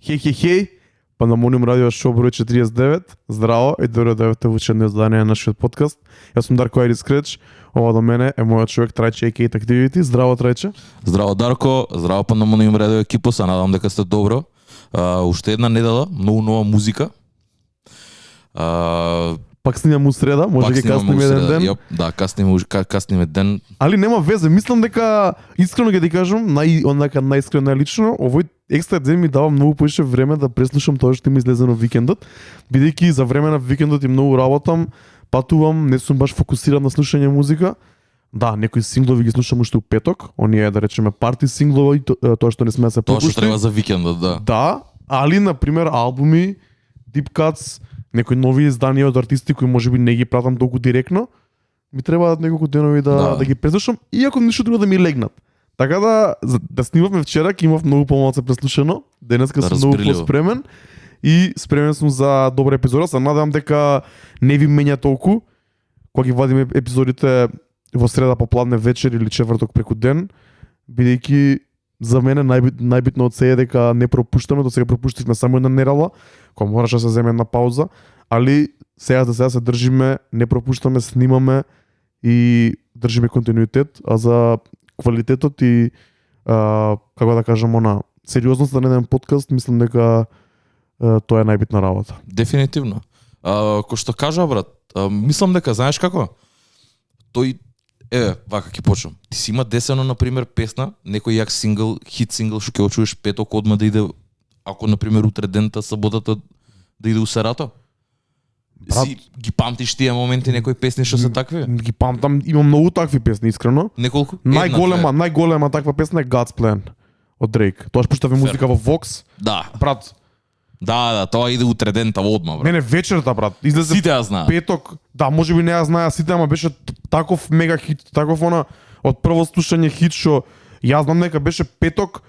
Хей, Пандамониум радио шоу број 49. Здраво и добро дојдовте во уште едно издание на нашиот подкаст. Јас сум Дарко Айрис Креч, ова до мене е мојот човек Трајче Екейт Активити. Здраво Трајче. Здраво Дарко, здраво Пандамониум радио екипо, се надам дека сте добро. Уште една недела, многу нова музика. Пак снимаме у среда, може ќе каснеме еден ден. Да, каснеме ден. Али нема везе, мислам дека искрено ќе ти кажам, најискрено, најлично, овој екстра ден ми дава многу повеќе време да преслушам тоа што ми излезе на викендот, бидејќи за време на викендот и многу работам, патувам, не сум баш фокусиран на слушање музика. Да, некои синглови ги слушам уште у петок, оние да речеме парти синглови, тоа што не сме да се Тоа пропушти. што треба за викендот, да. Да, али на пример албуми, Deep Cuts, некои нови изданија од артисти кои можеби не ги пратам толку директно, ми требаат неколку денови да ги преслушам, иако ништо друго да ми легнат. Така да снимавме вчера, ќе имав многу помалку преслушано. Денеска сум многу поспремен и спремен сум за добра епизода. Се надевам дека не ви менја толку кога ги вадиме епизодите во среда попладне вечер или четврток преку ден, бидејќи за мене најбитно од се е дека не пропуштаме, до сега пропуштивме само една недела, кога мораше да се земе една пауза, али сега се држиме, не пропуштаме, снимаме и држиме континуитет, а за квалитетот и како да кажам сериозноста на еден подкаст, мислам дека тоа е најбитна работа. Дефинитивно. Кој што кажа брат, мислам дека знаеш како? Тој вака ќе почнам. Ти си има десено на пример песна, некој јак сингл, хит сингл што ќе го чуеш петок одма да иде, ако на пример утре дента, саботата да иде у Сарато. Си ги памтиш тие моменти некои песни што се такви? Ги памтам, имам многу такви песни искрено. Неколку? Најголема таква песна е God's Plan од Drake. Тоа што пуштаве музика во Vox. Да. Брат. Да, тоа иде утре дента одма, брат. Не, вечерта, брат. Излезе сите ја знаат. Петок. Да, можеби не ја знаеа сите, ама беше таков мега хит, таков од прво слушање хит што јас знам дека беше петок.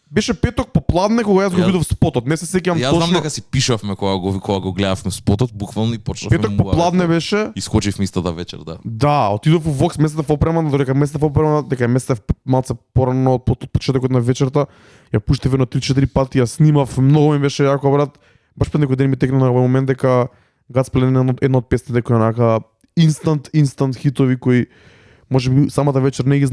Беше петок попладне кога јас го видов спотот. Не се сеќавам точно. Јас знам дека си пишавме кога го гледавме спотот, буквално и почнавме. Петок попладне беше. Искочив истата вечер, да. Да, отидов во Vox, местев опреман, додека местев малце порано од почетокот на вечерта. Ја пуштив едно 3-4 пати, ја снимав, многу ми беше јако брат. Баш пред некој ден ми текна на овој момент дека God's Plan е една од песните кои онака инстант хитови кои можеби самата вечер не ја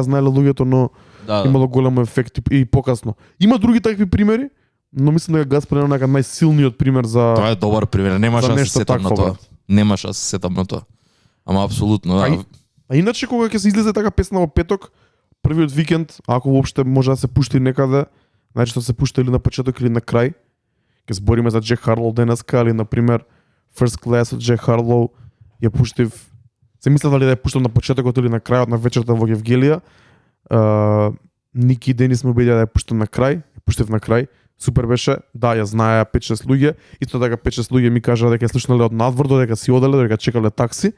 знаеле луѓето, но имало голем ефект и покасно. Има други такви примери, но мислам дека God's Plan е најсилниот пример за. Тоа е добар пример, немаш да се сетам на тоа. Немаш да се сетам на тоа. Ама апсолутно, да. А иначе кога ќе се излезе така песна во петок, првиот викенд, ако воопште може да се пушти некаде, најчесто се пушта или на почеток или на крај. Ќе збориме за Джек Харлоу денеска, или на пример First Class од Джек Харлоу ја пуштив. Се мислев дали да ја пуштам на почетокот или на крајот на вечерта во Евгелија. Ники Денис ме убедија да ја пуштам на крај, ја пуштив на крај. Супер беше. Да, ја знаеа 5-6 луѓе. Исто така 5-6 луѓе ми кажаа дека ја слушнале од надвор, додека си оделе, додека чекале такси.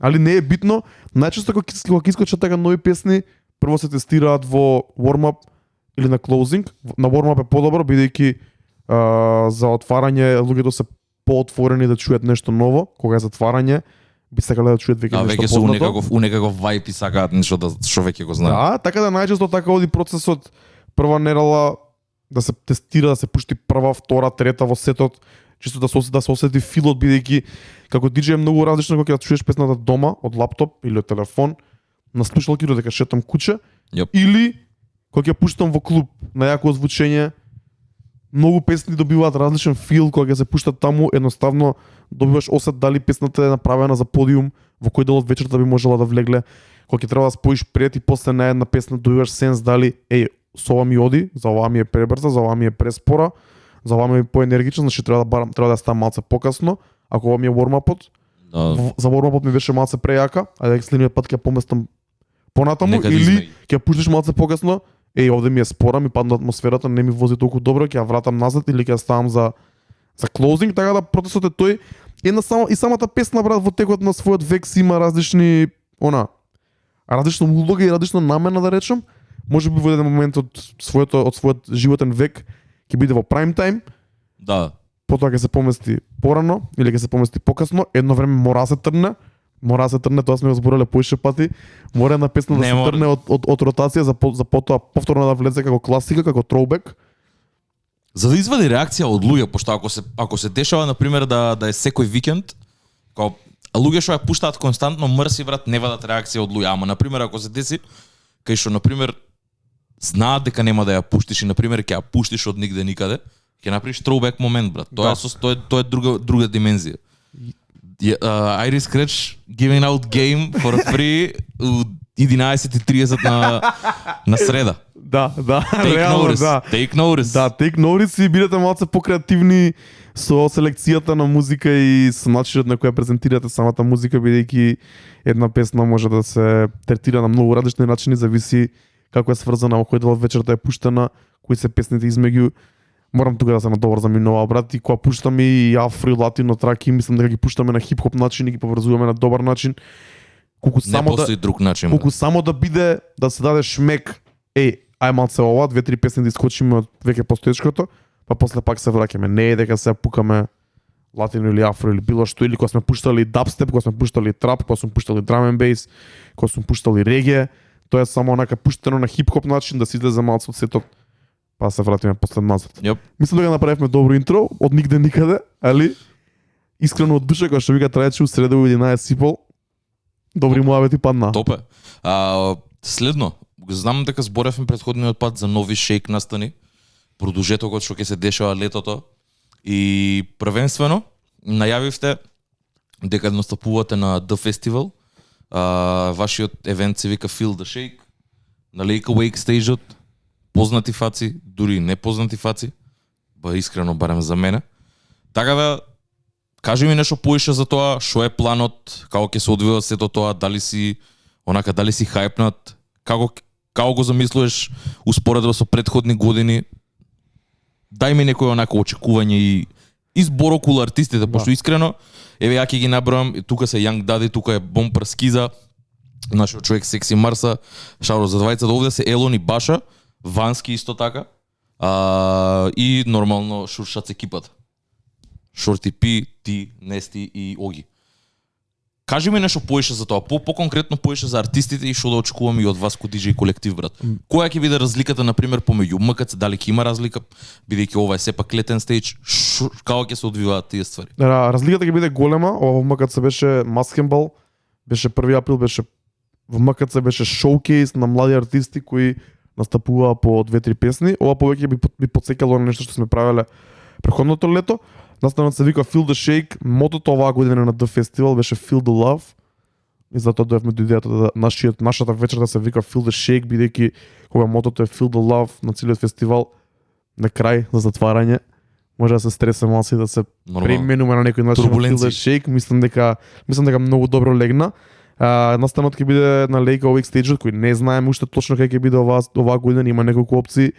Али не е битно. Најчесто кога искочат така нови песни, прво се тестираат во warm-up или на closing. На warm-up е подобро, бидејќи за отварање луѓето се поотворени да чујат нешто ново. Кога е затварање, би сакале да чујат веќе нешто познато. Веќе се у некаков вајп и сакаат нешто што веќе го знаат. Да, така да најчесто така оди процесот. Прва недела да се тестира, да се пушти прва, втора, трета во сетот, чисто да се осети филот, бидејќи како диџеј е многу различно кога ќе чуеш песната дома од лаптоп или од телефон, на слушалки додека шетам куќе, или кога ќе пуштам во клуб на јако озвучење. Многу песни добиваат различен фил кога ќе се пуштат таму, едноставно добиваш осет дали песната е направена за подиум, во кој дел од вечерта би можела да влегле. Кога ќе треба да споиш пред и после на една песна, добиваш сенс дали со ова ми оди, за ова ми е пребрза, за ова ми е преспора, за ова ми е поенергична, значи треба да става малце покасно. Ако ова ми е warm-upот, за warm-upот ми беше малце прејака, а дека следниот пат ќе поместам понатаму или ќе пуштиш малце покасно. Овде ми е спора, ми падна атмосферата, не ми вози толку добро, ќе ја вратам назад или ќе ја ставам за closing, така да процесот е тој. И самата песна брат во текот на својот век си има различна улога и различна намена да речем. Можеби во еден момент од својот животен век ќе биде во прайм тајм. Да. Потоа ќе се помести порано или ќе се помести покасно, едно време мора се трне. Тоа сме го збореле поише пати. Мора една песна да се трне од ротација за потоа повторно да влезе како класика, како throwback. За да извади реакција од луѓе, пошто ако се дешава на пример да е секој викенд, као луѓе што ја пуштаат константно мрси брат, не вадат реакција од луѓе, ама на пример ако се деси кај што на пример знаат дека нема да ја пуштиш и на пример ќе ја пуштиш од нигде никаде, ќе направиш throwback момент брат. Тоа е друга димензија. Iris Scratch giving out game for free у 11:30 на среда. Да, Take реално, notice. да. Take notice. Да, take notice и бидете малце покреативни со селекцијата на музика и со начинот на која презентирате самата музика, бидејќи една песна може да се третира на многу различни начини, зависи како е сврзана, во кој дел од вечерта е пуштена, кои се песните измеѓу. Морам тука да се надоврзам и нова брат, и кога пуштаме и афро и латино траки, мислам дека ги пуштаме на хип-хоп начин и ги поврзуваме на добар начин. Колку Не само постои друг начин. колку само да биде да се даде шмек, ај малце ова, 2-3 песни да искочиме од веќе постоечкото, па после пак се враќаме. Не е дека се пукаме латино или афро или било што, или кога сме пуштали дабстеп, кога сме пуштали трап, кога сме пуштали драм енд бейс, кога сме пуштали реге, тоа е само онака пуштено на хип-хоп начин да се излезе малце од сетот, па се вратиме после назад. Јоп. Мислам дека направивме добро интро, од нигде никаде, али искрено од душа, кога што вика траече у среда у 11 сипол, добри муавети падна. Топе. Следно, знам дека зборевме претходниот пат за нови шейк настани, продолжетокот што ќе се дешава летото и првенствено најавивте дека настапувате на The Festival. Вашиот евент се вика Feel the Shake, на Lake Awake стейджот, познати фаци, дури и непознати фаци, ба искрено барем за мене. Така да, кажи ми нешто поише за тоа, што е планот, како ќе се одвива сето тоа, дали си хајпнат, како го замислуваш успоредба со претходни години. Дај ми некој онако очекување и избор околу артистите, пошто искрено, еве ја ќе ги набројам, тука се Young Daddy, тука е Бомпер Скиза, нашиот човек Секси Марса, шаро за двајцата, овде се Елон и Баша, Вански исто така, и нормално Шуршац екипата. Шорти Пи, ти, Нести и Оги. Кажи ми нешто поише за тоа, по-конкретно поише за артистите и што да очекуваме и од вас ко DJ колектив брат. Која ќе биде разликата на пример помеѓу МКЦ, дали ќе има разлика, бидејќи ова е сепак летен стејдж, како ќе се одвиваат тие ствари? Разликата ќе биде голема. Ова во МКЦ беше Маскенбал, беше 1 април, беше во МКЦ беше шоукейс на млади артисти кои настапуваа по 2-3 песни. Ова повеќе би потсекало на нешто што сме правеле претходното лето. Настанот се вика Feel the Shake, мотото оваа година на The Festival беше Feel the Love. И затоа дојавме до идејата да нашата вечерта се вика Feel the Shake, бидејќи кога мотото е Feel the Love на целиот фестивал, на крај за затварање, може да се стресе малце и да се преименува на некој начин Feel the Shake. Мислам дека многу добро легна. Настанот ќе биде на Lake Awake стејџот, кој не знаеме уште точно кај ќе биде оваа година, има неколку опции,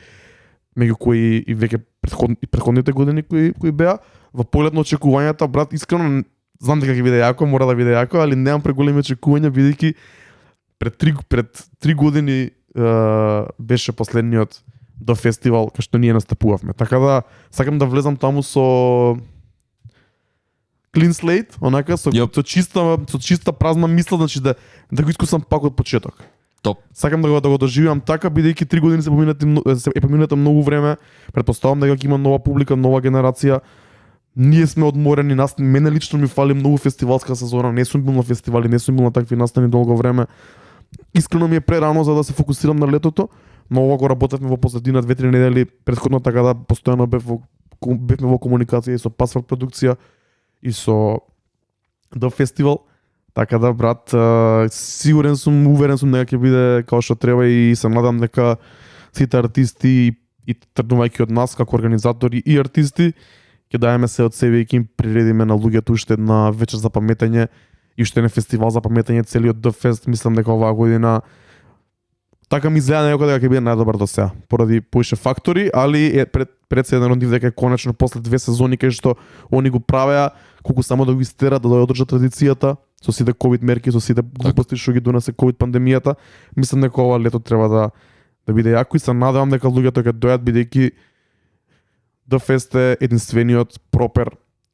меѓу кои и веќе претходните години кои беа. Во поглед на очекувањата, брат, искрено знам дека ќе биде јако, мора да биде јако, али немам преголеми очекувања, бидејќи пред 3 години беше последниот до фестивал кај што ние настапувавме. Така да сакам да влезам таму со clean slate, онака со чиста празна мисла, значи да го искусам пак од почеток. Топ. Сакам да го доживеам така, бидејќи 3 години се поминато многу време. Предпоставам дека ќе има нова публика, нова генерација. Ние сме одморени, мене лично ми фали многу фестивалска сезона, не сум бил на фестивали, не сум бил на такви настани долго време. Искрено ми е прерано за да се фокусирам на летото, но ова го работевме во последнина 2-3 недели претходно, така да постојано бевме во комуникација и со Password продукција и со The Festival. Така да, брат, уверен сум дека ќе биде како што треба и се надам дека сите артисти и тргнувајќи од нас како организатори и артисти ќе даеме се од себе и ќе им приредиме на луѓето уште една вечер за паметење и уште еден фестивал за паметење, целиот The Fest. Мислам дека оваа година така ми изгледа некој дека ќе биде најдобар до сега, поради поише фактори, али пред се еден од нив дека е конечно после 2 сезони кај што они го правеа, колку само да го истерат да одржат традицијата со сите ковид мерки, со сите глупости што ги донесе ковид пандемијата. Мислам дека ова лето треба да биде јако и се надевам дека луѓето ќе дојат, бидејќи The Fest е единствениот пропер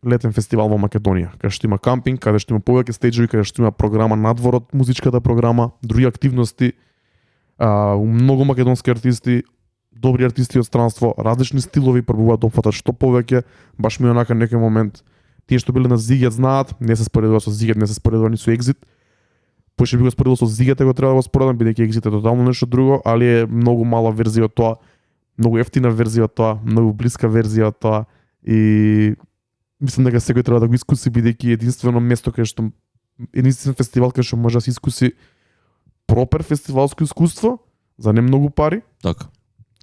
летен фестивал во Македонија, каде што има кампинг, каде што има повеќе стејџови, каде што има програма надвор од музичката програма, други активности, многу македонски артисти, добри артисти од странство, различни стилови, пробуваат да опфатат што повеќе, баш ми онака некој момент тие што биле на Зигет знаат, не се споредува со Зигет, не се споредува ни со Exit. Поише би го споредил со Зигет, го треба да го споредам, бидејќи Exit е тотално нешто друго, али е многу мала верзија од тоа, многу ефтина верзија од тоа, многу блиска верзија од тоа и мислам дека секој треба да го искуси бидејќи единствено место кај што единствен фестивал кај што може да се искуси пропер фестивалско искуство за не многу пари, Така.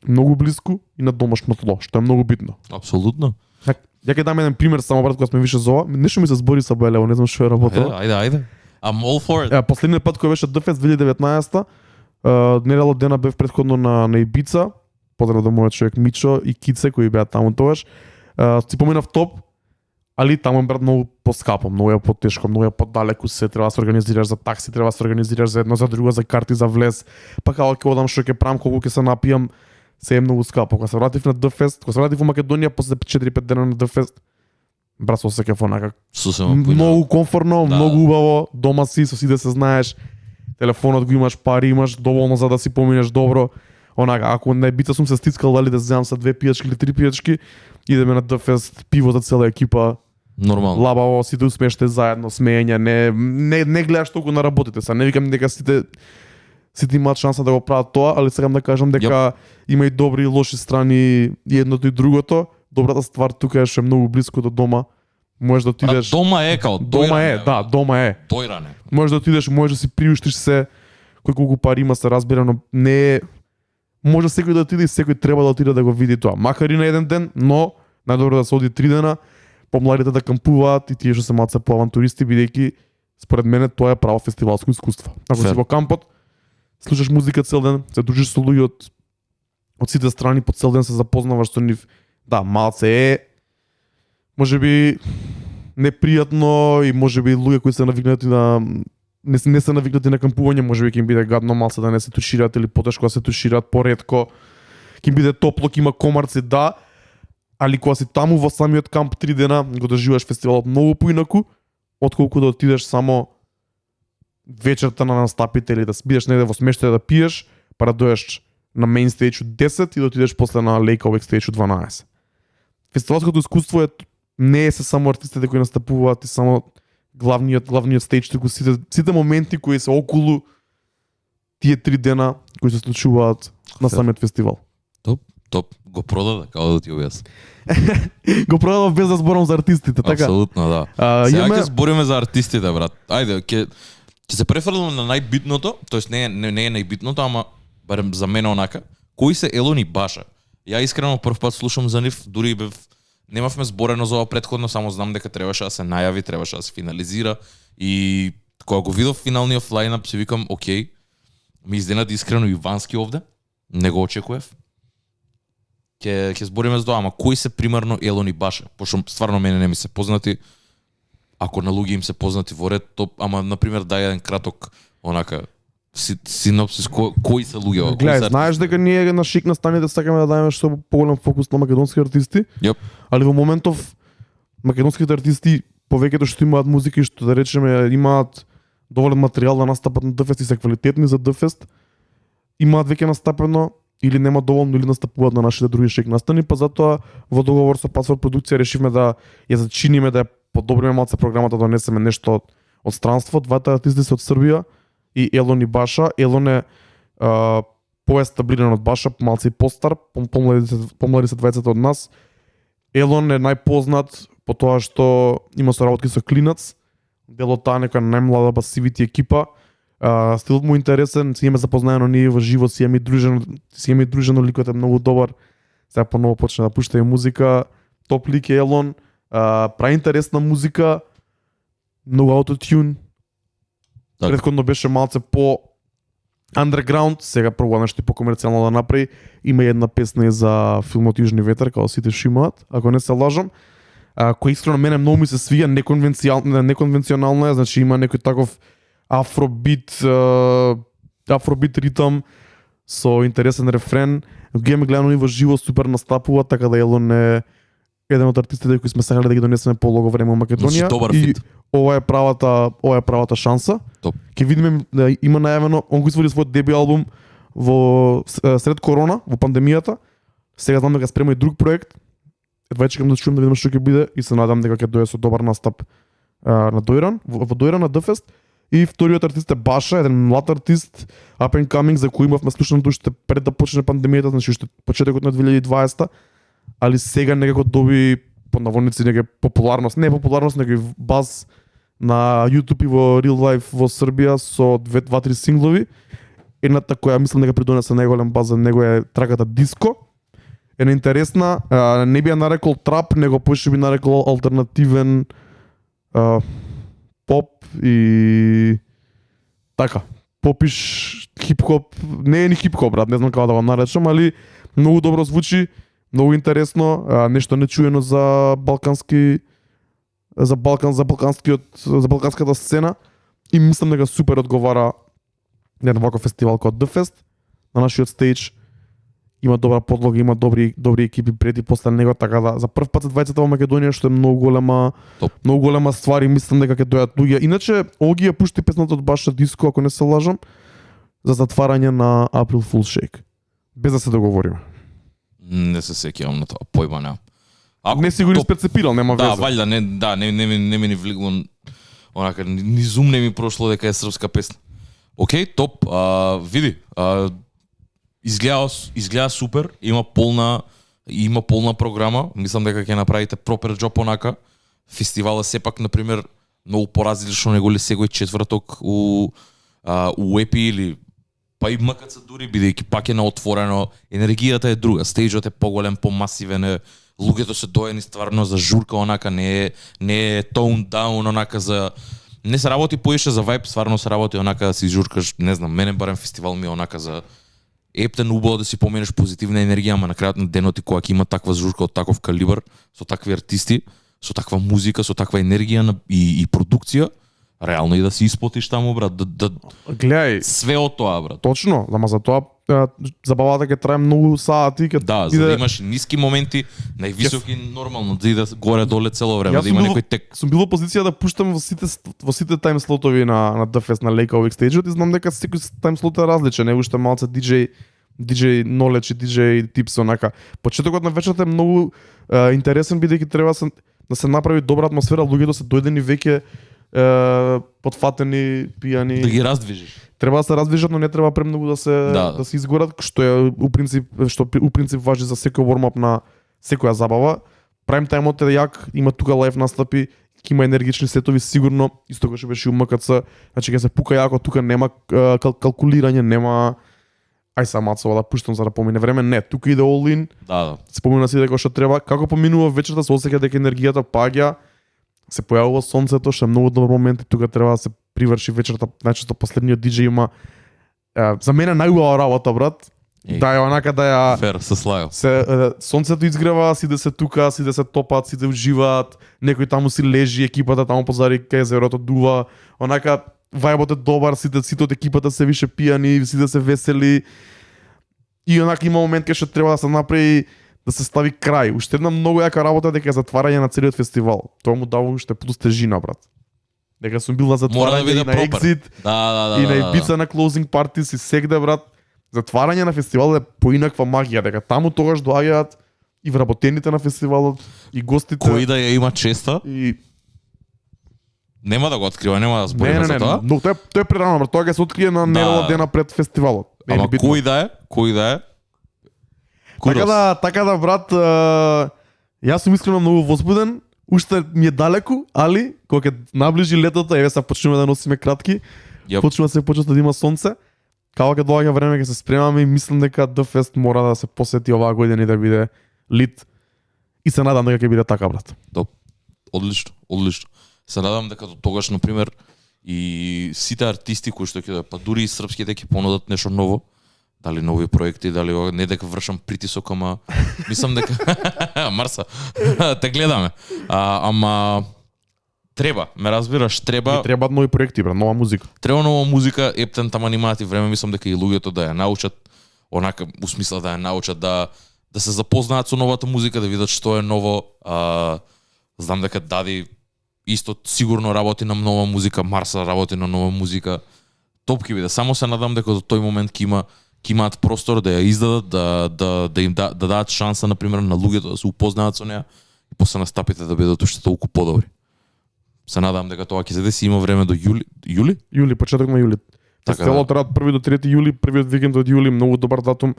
многу блиску и на домашно тло, што е многу битно. Апсолутно. Ја ќе дам еден пример само брат кога сме више за ова. Нешто ми се збори со Белево, не знам што е работело. Ајде. I'm all for it. Последниот пат кој беше DFest 2019-та, недела дена бев претходно на Ибица, поздрав до мојот човек Мичо и Кице кои беа таму тогаш. Си поминав топ, али таму брат многу поскапо, многу е потешко, многу е подалеку се, треба да се организираш за такси, треба да се организираш за едно за друго, за карти за влез. Па како ќе одам, што ќе правам, колку ќе се напијам, се е многу скапо. Кога се вратив на DFest, кога се вратив во Македонија после 4-5 дена на DFest, брат се осеќав онака многу комфортно, многу убаво, дома си, со сите се знаеш, телефонот го имаш, пари имаш, доволно за да си поминеш добро. Онака, ако на Ибица сум се стискал дали да земам са 2 пијачки или 3 пијачки, идеме на DFest, пиво за цела екипа. Нормално. Лабаво, сите усмеште заедно, смеење, не гледаш толку на работите са. Не викам дека сите имаат шанса да го прават тоа, али сакам да кажам дека има и добри и лоши страни и едното и другото. Добрата ствар тука е што е многу блиску до дома. Можеш да отидеш. Дома е као дома е, да, дома е. Дојране. Можеш да отидеш, можеш да си приуштиш се, кој колку пари има се разбира, но не е може секој да отиде и секој треба да отиде да го види тоа. Макар и на еден ден, но најдобро да се оди 3 дена, помладите да кампуваат и тие што се маца по авантуристи, бидејќи според мене тоа е право фестивалско искуство. Ако си во кампот, слушаш музика цел ден, се дружиш со луѓе од сите страни, по цел ден се запознаваш со нив. Да, малце е можеби непријатно и можеби луѓе кои се навикнати на не се навикнати на кампување, можеби ќе им биде гадно малце да не се тушираат или потешко да се тушираат, поретко ќе им биде топло, ќе има комарци, да, али кога си таму во самиот камп 3 дена, го доживаш фестивалот многу поинаку, отколку да отидеш само вечерта на настапите или да бидеш негде во смештај да пиеш, па да доеш на мейн стејдж 10 и да отидеш после на лейка бекстејдж 12. Фестивалското искуство не е се само артистите кои настапуваат и само главниот стејдж, туку сите моменти кои се околу тие 3 дена кои се случуваат на самиот фестивал. Топ, го продаде, како да ти објас. Го продадов без да зборам за артистите, така? Апсолутно, да. Сега ќе збориме за артистите, брат. Ајде, ќе се префрлиме на најбитното, тоест не е најбитното, ама барем за мене онака. Кои се Елон и Баша? Ја искрено прв пат слушам за нив, дури бев немавме зборено за ова претходно, само знам дека требаше да се најави, требаше да се финализира и кога го видов финалниот лајнап си викам, окей, ми изненади искрено Ивански овде, не го очекував. Ќе збориме за тоа, ама кои се примерно Елон и Баша? Пошто стварно мене не ми се познати. Ако на луѓе им се познати во ред, ама на пример дај еден краток онака синопсис кои се луѓе. Гледај, знаеш дека ние на Шик на станите сакаме да дајме што поголем фокус на македонски артисти. Јоп. Али во моментов македонските артисти повеќето што имаат музика и што да речеме имаат доволен материјал да настапат на DFest и се квалитетни за DFest, имаат веќе настапено или нема доволно или настапуваат на нашите други Шик настани, па затоа во договор со Password продукција решивме да ја зачиниме, да ја подобриме малце програмата, да донесеме нешто од странство. Двата артисти се од Србија и Елон и Баша. Елон е поестаблиран од Баша, малце и постар, помлади се двајцата од нас. Елон е најпознат по тоа што има соработки со Клинац, дел од таа нека најмлада басивити екипа. Стилот му интересен, си имаме запознаено ние во живо, си имаме дружено, ликот е многу добар. Сега поново почне да пушта и музика, топ лик е Елон, прави интересна музика, многу аутотюн. Претходно беше малце по underground, сега пробува нешто по комерцијално да направи. Има една песна и за филмот Јужни ветер, како сите што имаат, ако не се лажам. Кој искрено мене многу ми се свија, неконвенционално е, значи има некој таков афробит ритам со интересен рефрен. Ги имаме гледано и во живо, супер настапува, така да Елон е еден од артистите кои сме сакале да ги донесеме полого време во Македонија. И ова е правата шанса. Топ. Ќе видиме, има најавено, он го изводи својот деби албум сред корона, во пандемијата. Сега знам дека спрема и друг проект. Едва чекам да чуем да видам што ќе биде и се надам дека ќе дое со добар настап на Дојран, во Дојран на Дфест. И вториот артист е Баша, еден млад артист, up and coming, за кој имавме слушнато уште пред да почне пандемијата, значи уште почетокот на 2020, али сега некако доби под наводници нека популарност, не популарност, него и баз на YouTube и во Real Life во Србија со 2-3 синглови. Едната која мислам дека придонесе најголем баз за него е траката Диско. Една интересна, не би ја нарекол трап, него поише би нарекол алтернативен поп и така. Попиш хип-хоп, не е ни хип-хоп, брат, не знам како да го наречам, али многу добро звучи, многу интересно, нешто нечуено за балканската сцена и мислам дека супер одговара на еден ваков фестивал како The Fest, на нашиот стејдж. Има добра подлога, има добри екипи пред и после него, така да за прв пат се двајцата во Македонија, што е многу голема ствар и мислам дека ќе дојдат луѓе. Иначе Оги ја пушти песната од Баша Диско, ако не се лажам, за затварање на April Fool's Shake. Без да се договориме. Не се сеќавам на тоа, појма немам. Не си го испрецепирал, нема веза. Да, валјда, не ми ни влигло, онака, ни зум не ми прошло дека е српска песна. Океј, топ, види, изгледа супер, има полна програма, мислам дека ќе направите пропер джоб онака. Фестивала сепак, например, многу поразлично него ли сегој четврток у ЕПИ или па и МКЦ дури, бидејќи пак е на отворено, енергијата е друга, стејџот е поголем, помасивен, луѓето се доени стварно за журка онака, не е tone down онака за не се работи поише за вајб, стварно се работи онака да си журкаш, не знам, мене барем фестивал ми е онака за ептен убаво да си поменеш позитивна енергија, ама на крајот на денот и кога ќе има таква журка од таков калибар, со такви артисти, со таква музика, со таква енергија и продукција, реално и да си испотиш таму, брат, гледај, све од тоа, брат. Точно, ама за тоа забавата ќе трае многу сати, да, за да имаш ниски моменти, највисоки нормално, да иде горе доле цело време, да има некој тек. Сум бил во позиција да пуштам во сите тайм слотови на The Fest на Lake Awake Stage-от и знам дека секој тайм слот е различен, е уште малце DJ Knowledge и DJ Tips онака. Почетокот на вечерта е многу интересен, бидејќи треба да се направи добра атмосфера, луѓето се дојдени веќе потфатени, пијани. Да ги раздвижиш. Треба да се раздвижат, но не треба премногу да се изгорат, што е у принцип важи за секој warm-up на секоја забава. Prime time-от е јак, има тука лайв настапи, ќе има енергични сетови сигурно, исто како што беше у МКЦ, значи ќе се пука јако, тука нема калкулирање, нема ај мацова да пуштам за да помине време, не, тука иде all in. Да. Се помина си дека што треба, како поминува вечерта, се осеќа дека енергијата паѓа, се појавува сонцето, што е многу добар момент и тука треба да се приврши вечерта, најчесто последниот диџеј има за мене најубава работа, брат. Да е онака да ја фер се слагам. Сонцето изгрева, сите се тука, сите се топат, сите уживаат, некој таму си лежи, екипата таму позади кај езерото дува, онака вајбот е добар, сите од екипата се више пијани, сите се весели. И онака има момент кај што треба да се направи да се стави крај. Уште една многу јака работа дека е затварање на целиот фестивал. Тоа му дава уште плюс тежина, брат. Дека сум бил на затварање и на екзит, и на Ибица на closing parties и сегде, брат. Затварање на фестивалот е поинаква магија, дека таму тогаш доаѓаат и вработените на фестивалот и гостите. Кој да ја има честа? И нема да го открива, нема да збориме за тоа. Но тоа е прерано, брат. Тоа ќе се открие на недела дена пред фестивалот. Ама кој да е? Така да, брат, јас сум искрено многу возбуден, уште ми е далеку, али кога ќе наближи летото, еве се почнуваме да носиме кратки, почнува се почна да има сонце, кога ќе доаѓа време ќе се спремаме и мислам дека The Fest мора да се посети оваа година и да биде лит. И се надам дека ќе биде така, брат. Топ. Одлично. Се надам дека до тогаш, например, и сите артисти кои што ќе па дури и српските ќе понудат нешто ново. Дали нови проекти, дали не дека вршам притисок, ама мислам дека Марса те гледаме. Ама треба, ме разбираш, треба. И требаат нови проекти, бра, нова музика. Треба нова музика, ептен тама имаат и време, мислам дека и луѓето да ја научат, онака у смисла да ја научат да се запознаат со новата музика, да видат што е ново. Знам дека Дади исто сигурно работи на нова музика, Марса работи на нова музика. Топ ќе биде. Само се надам дека до тој момент ќе ќе имаат простор да ја издадат, да им да дадат шанса на пример на луѓето да се упознаат со неа и после настапите да бидат уште толку подобри. Се надам дека тоа ќе се деси, има време до јули? Јули, почеток на јули. Така Фестивалот рад 1 до 3 јули, првиот викенд од јули, многу добар датум.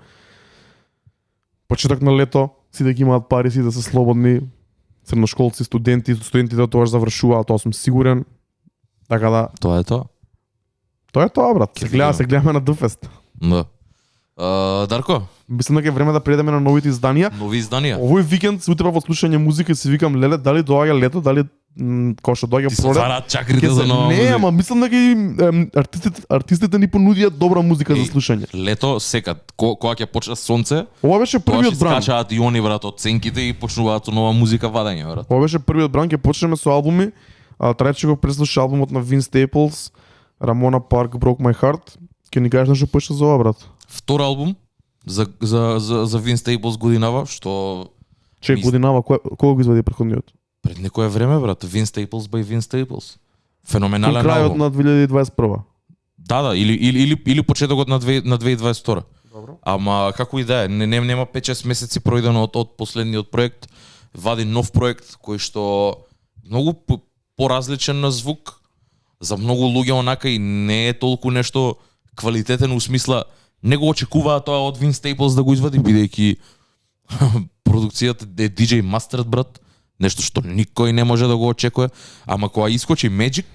Почеток на лето, сите ги имаат пари, сите се слободни. Средношколци, студентите тоа завршуваат, тоа сум сигурен. Така да, Тоа е тоа. тоа е тоа, брат. Ќе Се гледаме на Дфест. Да. Дарко, Мислам дека е време да предеме на новите изданија. нови изданија. Овој викенд се утребав од слушање музика и се викам, леле, дали доаѓа лето, дали кога што доаѓа Ти се пролет. отвараат чакрите Ќе за се- нова Не, музика. ама мислам дека и артистите ни понудија добра музика за Еј, слушање. Лето секад, кога ќе почне сонце, Ова беше тоа првиот ќе бран. скачаат и они брат од ценките и почнуваат со нова музика вадење брат. Ова беше првиот бран, ќе почнеме со албуми. Трајче го преслуша албумот на Vince Staples, Ramona Park Broke My Heart. Ќе ни кажеш нешто повеќе за ова, брат? Втор албум за Vince Staples годинава, што Чек годинава, кога го извади претходниот? пред некое време брат, Vince Staples by Vince Staples. Феноменален Крајот албум. на 2021. Да, или почетокот на 2022. Добро. Ама како и да е, нема 5-6 месеци пројдено од последниот проект, вади нов проект кој што многу поразличен на звук, за многу луѓе онака и не е толку нешто квалитетен у смисла не го очекуваа тоа од Vince Staples да го извади бидејќи продукцијата е DJ Mastered брат, нешто што никој не може да го очекува, ама кога искочи Magic,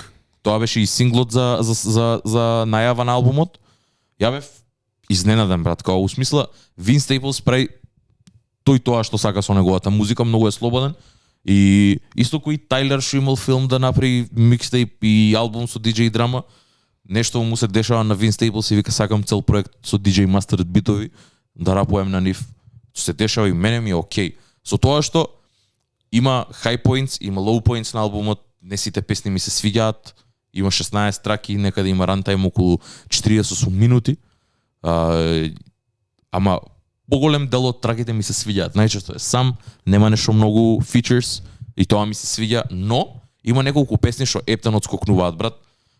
тоа беше и синглот за најава на албумот, ја бев изненаден брат, кога у смисла Vince Staples прави тој тоа што сака со неговата музика, многу е слободен. И исто кој Тайлер што имал филм да направи микстейп и албум со DJ драма, нешто му се дешава на Vince Staples и вика сакам цел проект со DJ Mastered битови да рапуем на нив. Се дешава и мене ми е окей. Со тоа што има high points, има low points на албумот, не сите песни ми се свиѓаат, има 16 траки, некаде има рантајм околу 40 минути. Ама поголем дел од траките ми се свиѓаат. Најчесто е сам, нема нешто многу features и тоа ми се свиѓа, но има неколку песни што ептен одскокнуваат брат.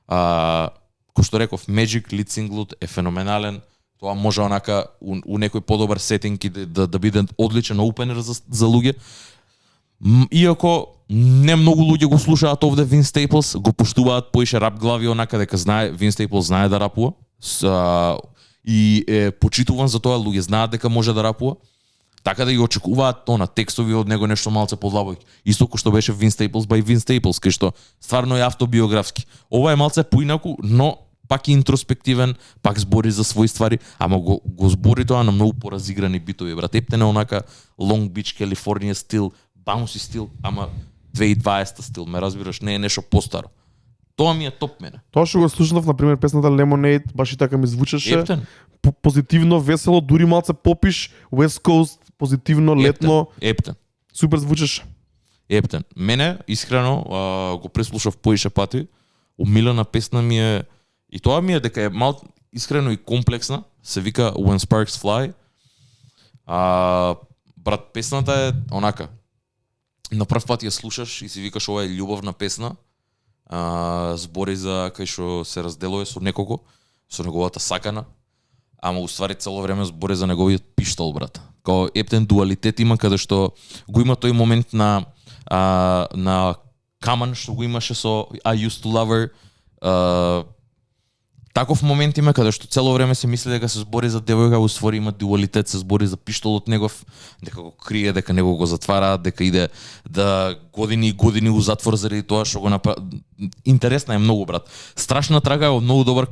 Кој што реков, Magic lead single е феноменален. Тоа може онака у некој подобар сетинг и да биде одличен опенер за луѓе. Иако не многу луѓе го слушаат овде Vince Staples, го поштуваат поише рап глави онака дека знае Vince Staples знае да рапува. И е почитуван за тоа, луѓе знаат дека може да рапува. Така да ги очекуваат на текстови од него нешто малце подлабоки. Исто кој што беше Vince Staples by Vince Staples, кај што стварно е автобиографски. Ова е малце поинаку, но пак и интроспективен, пак збори за своји ствари, ама го збори тоа на многу поразиграни битови, брат. Ептене онака Long Beach, California стил, bouncy стил, ама 2020 стил, ме разбираш, не е нешто постаро. Тоа ми е топ мене. Тоа што го слушнав, на пример, песната Lemonade, баш и така ми звучеше. Ептен. Позитивно, весело, дури малце попиш, West Coast, позитивно, летно, Ептен. супер звучеше. Ептен. Мене, искрено, го преслушав поише пати. Умилена песна ми е, и тоа ми е дека е мал искрено и комплексна, се вика When Sparks Fly. Брат, песната е онака. На прв пат ја слушаш и си викаш ова е љубовна песна. Збори за кај што се разделува со некого, со неговата сакана. Ама уствари цело време збори за неговиот пиштол, брат. Као ептен дуалитет има каде што го има тој момент на Каман што го имаше со I Used to Love Her. Таков момент има каде што цело време се мисли дека се збори за девојка, уствари има дуалитет, се збори за пиштолот негов, дека го крие, дека него го затвараат, дека иде да години и години у затвор заради тоа што го направи. Интересна е многу, брат. Страшна трага е многу добар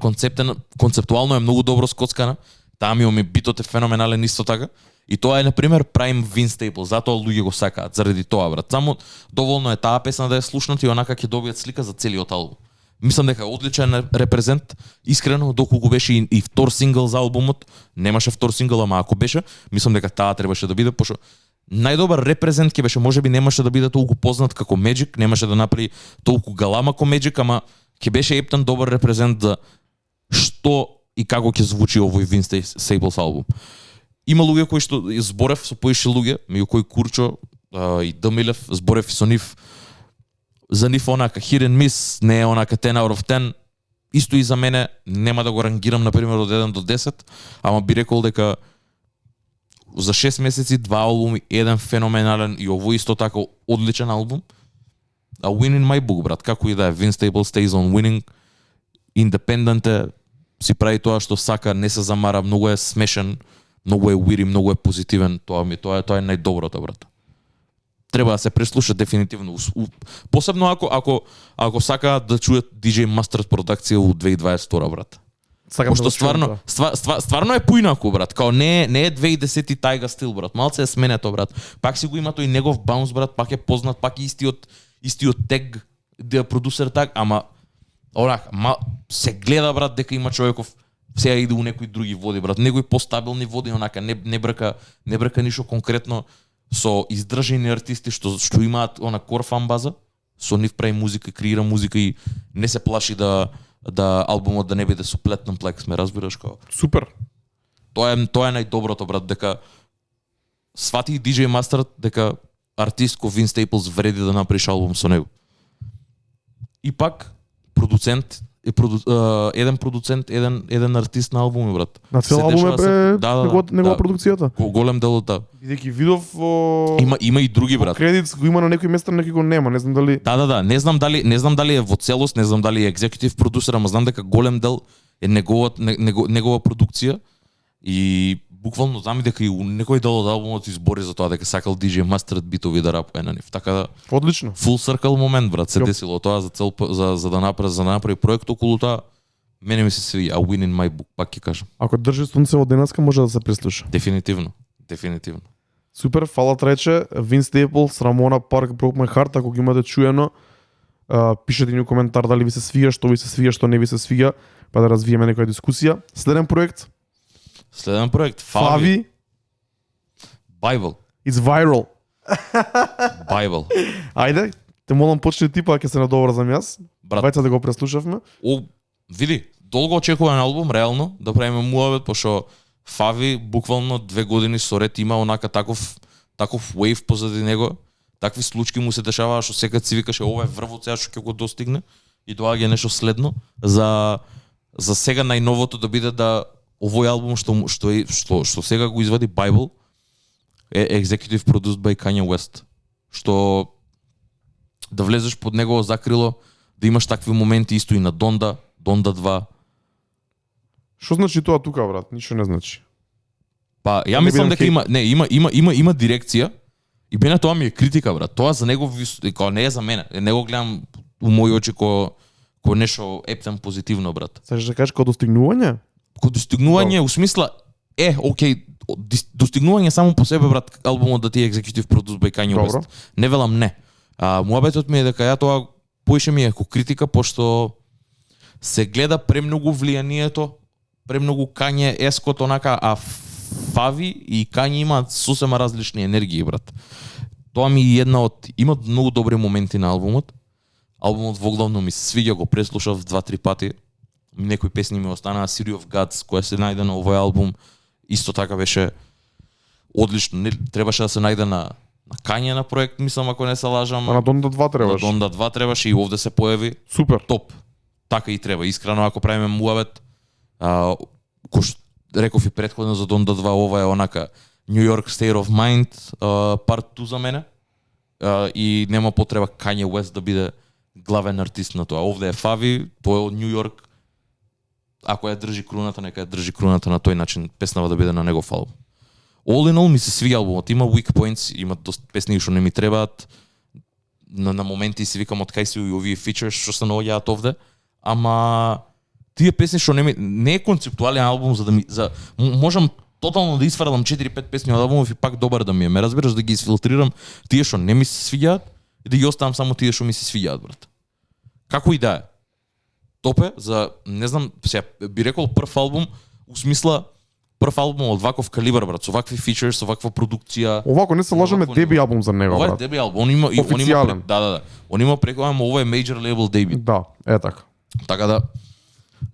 концептуално е многу добро скоцкана. Таа ми битот е феноменален исто така. И тоа е на пример Prime Vince Staples, затоа луѓе го сакаат заради тоа, брат. Само доволно е таа песна да ја слушнат и онака ќе добијат слика за целиот албум. Мислам дека е одличен репрезент, искрено, доколку беше и втор сингл за албумот, немаше втор сингл, ама ако беше, мислам дека таа требаше да биде, пошто најдобар репрезент ќе беше, можеби немаше да биде толку познат како Magic, немаше да направи толку галама како Magic, ама ќе беше ептен добар репрезент за што и како ќе звучи овој Vince Staples албум. Има луѓе кои што зборев со поише луѓе, меѓу кои Курчо и Дмилев, зборев и со нив. За нив онака hit and miss, не е онака 10 out of 10. Исто и за мене, нема да го рангирам например од 1 до 10, ама би рекол дека за 6 месеци 2 албуми, еден феноменален и ово исто така одличен албум. A win in my book, брат, како и да е. Vince Staples stays on winning. Independent е, си прави тоа што сака, не се замара, многу е смешен, многу е witty, многу е позитивен. Тоа е најдоброто, брат. Треба да се преслуша дефинитивно. Посебно ако сака да чујат DJ Mustard продукција у 2022, брат. Сакам Пошто да стварно, стварно е поинаку, брат. Као не е 2010 Тайга стил, брат. Малце е сменето, брат. Пак си го има тој негов баунс, брат, пак е познат, пак е истиот тег, продусер так, ама се гледа, брат, дека има човеков сега иде у некои други води, брат. Некои постабилни води, онака не брака ништо конкретно со издржани артисти што имаат она кор фан база, со нив прави музика, креира музика и не се плаши да албумот да не биде со платинум плекс, ме разбираш како. Супер. Тоа е најдоброто, брат, дека свати DJ Mustard дека артист ко Vince Staples вреди да направиш албум со него. И пак продуцент еден продуцент, еден артист на албуми, брат. На цел албум е негова продукцијата. Голем дел од таа. Бидејќи видов Има и други, брат. Кредит го има на некои места, на некои го нема, не знам дали. Да, не знам дали е во целост, не знам дали е екзекутив продусер, ама знам дека голем дел е негова продукција и буквално знам и дека и у некој дел од албумот избори за тоа дека сакал DJ Mustard битови да рапува на нив. Така да одлично. Full circle момент, брат, се десило тоа за да направи проект околу тоа. Мене ми се свија, a win in my book, пак ќе кажам. Ако држи Сунцево денеска може да се преслуша. Дефинитивно. Супер, фала рече, Vince Staples, Ramona Park, Broke My Heart, ако ги имате чуено, пишете ни у коментар дали ви се свија, што ви се свија, што не ви се свија, па да развиеме некоја дискусија. Следен проект, Favi. Bible. It's viral. Bible. Ајде, те молам почни ти, па ќе се надоврзам јас. Брат, Вајца да го преслушавме. Види, долго очекуван албум, реално, да правиме муавет, пошто Favi буквално 2 години со ред има онака таков wave позади него. Такви случаи му се дешаваа што секад си викаше ова е врвот сега што ќе го достигне и доаѓа нешто следно. За сега најновото да биде да овој албум што сега го извади Bible е executive produced by Kanye West. Што да влезеш под негово закрило, да имаш такви моменти исто и на Donda 2. Што значи тоа тука, брат? Ништо не значи. Па ја мислам дека има дирекција и бена тоа ми е критика, брат. Тоа за него не е за мене. Не го гледам у мои очи ко нешто ептен позитивно, брат. Сакаш да кажеш како достигнување? Ко достигнување, у смисла, окей, достигнување само по себе, брат, албумот да ти е executive produced by Kanye West. Не велам не. Муабетот ми е дека ја тоа поише ми е ко критика, пошто се гледа премногу влијанието, премногу Kanye ескот онака, а Favi и Kanye имаат сосема различни енергии, брат. Тоа ми е една од... Имат многу добри моменти на албумот. Албумот воглавно ми се свиѓа, го преслушав 2-3 пати. Некои песни ми останаа, City of Gods, која се најде на овој албум, исто така беше одлично. Требаше да се најде на Kanye на проект, мислам, ако не се лажам. На Donda 2 требаше. На Donda 2 требаше и овде се појави. Супер. Топ. Така и треба. Искрено, ако правиме муавет, кој што реков и претходно за Donda 2, ова е онака New York State of Mind, part 2 за мене. И нема потреба Kanye West да биде главен артист на тоа. Овде е Favi, тој е од Нью Йорк. Ако ја држи круната, нека ја држи круната на тој начин, песнава да биде на негов албум. All in all ми се свиѓа албумот. Има weak points, има доста песни што не ми требаат. На моменти си викам од кај си и овие features што се наоѓаат овде, ама тие песни што не е концептуален албум за можам тотално да исфрлам 4-5 песни од албумов и пак добар да ми е. Ме разбираш, да ги изфилтрирам тие што не ми се свиѓаат и да ги оставам само тие што ми се свиѓаат, брат. Како и да е. Топе за, не знам, сега би рекол прв албум, у смисла прв албум од ваков калибар, брат, со вакви фичерс, со ваква продукција. Овако не се лажеме, деби албум за него, брат. Ова е деби албум, он има да. Он има преку, ама ова е major label деби. Да, е така. Така да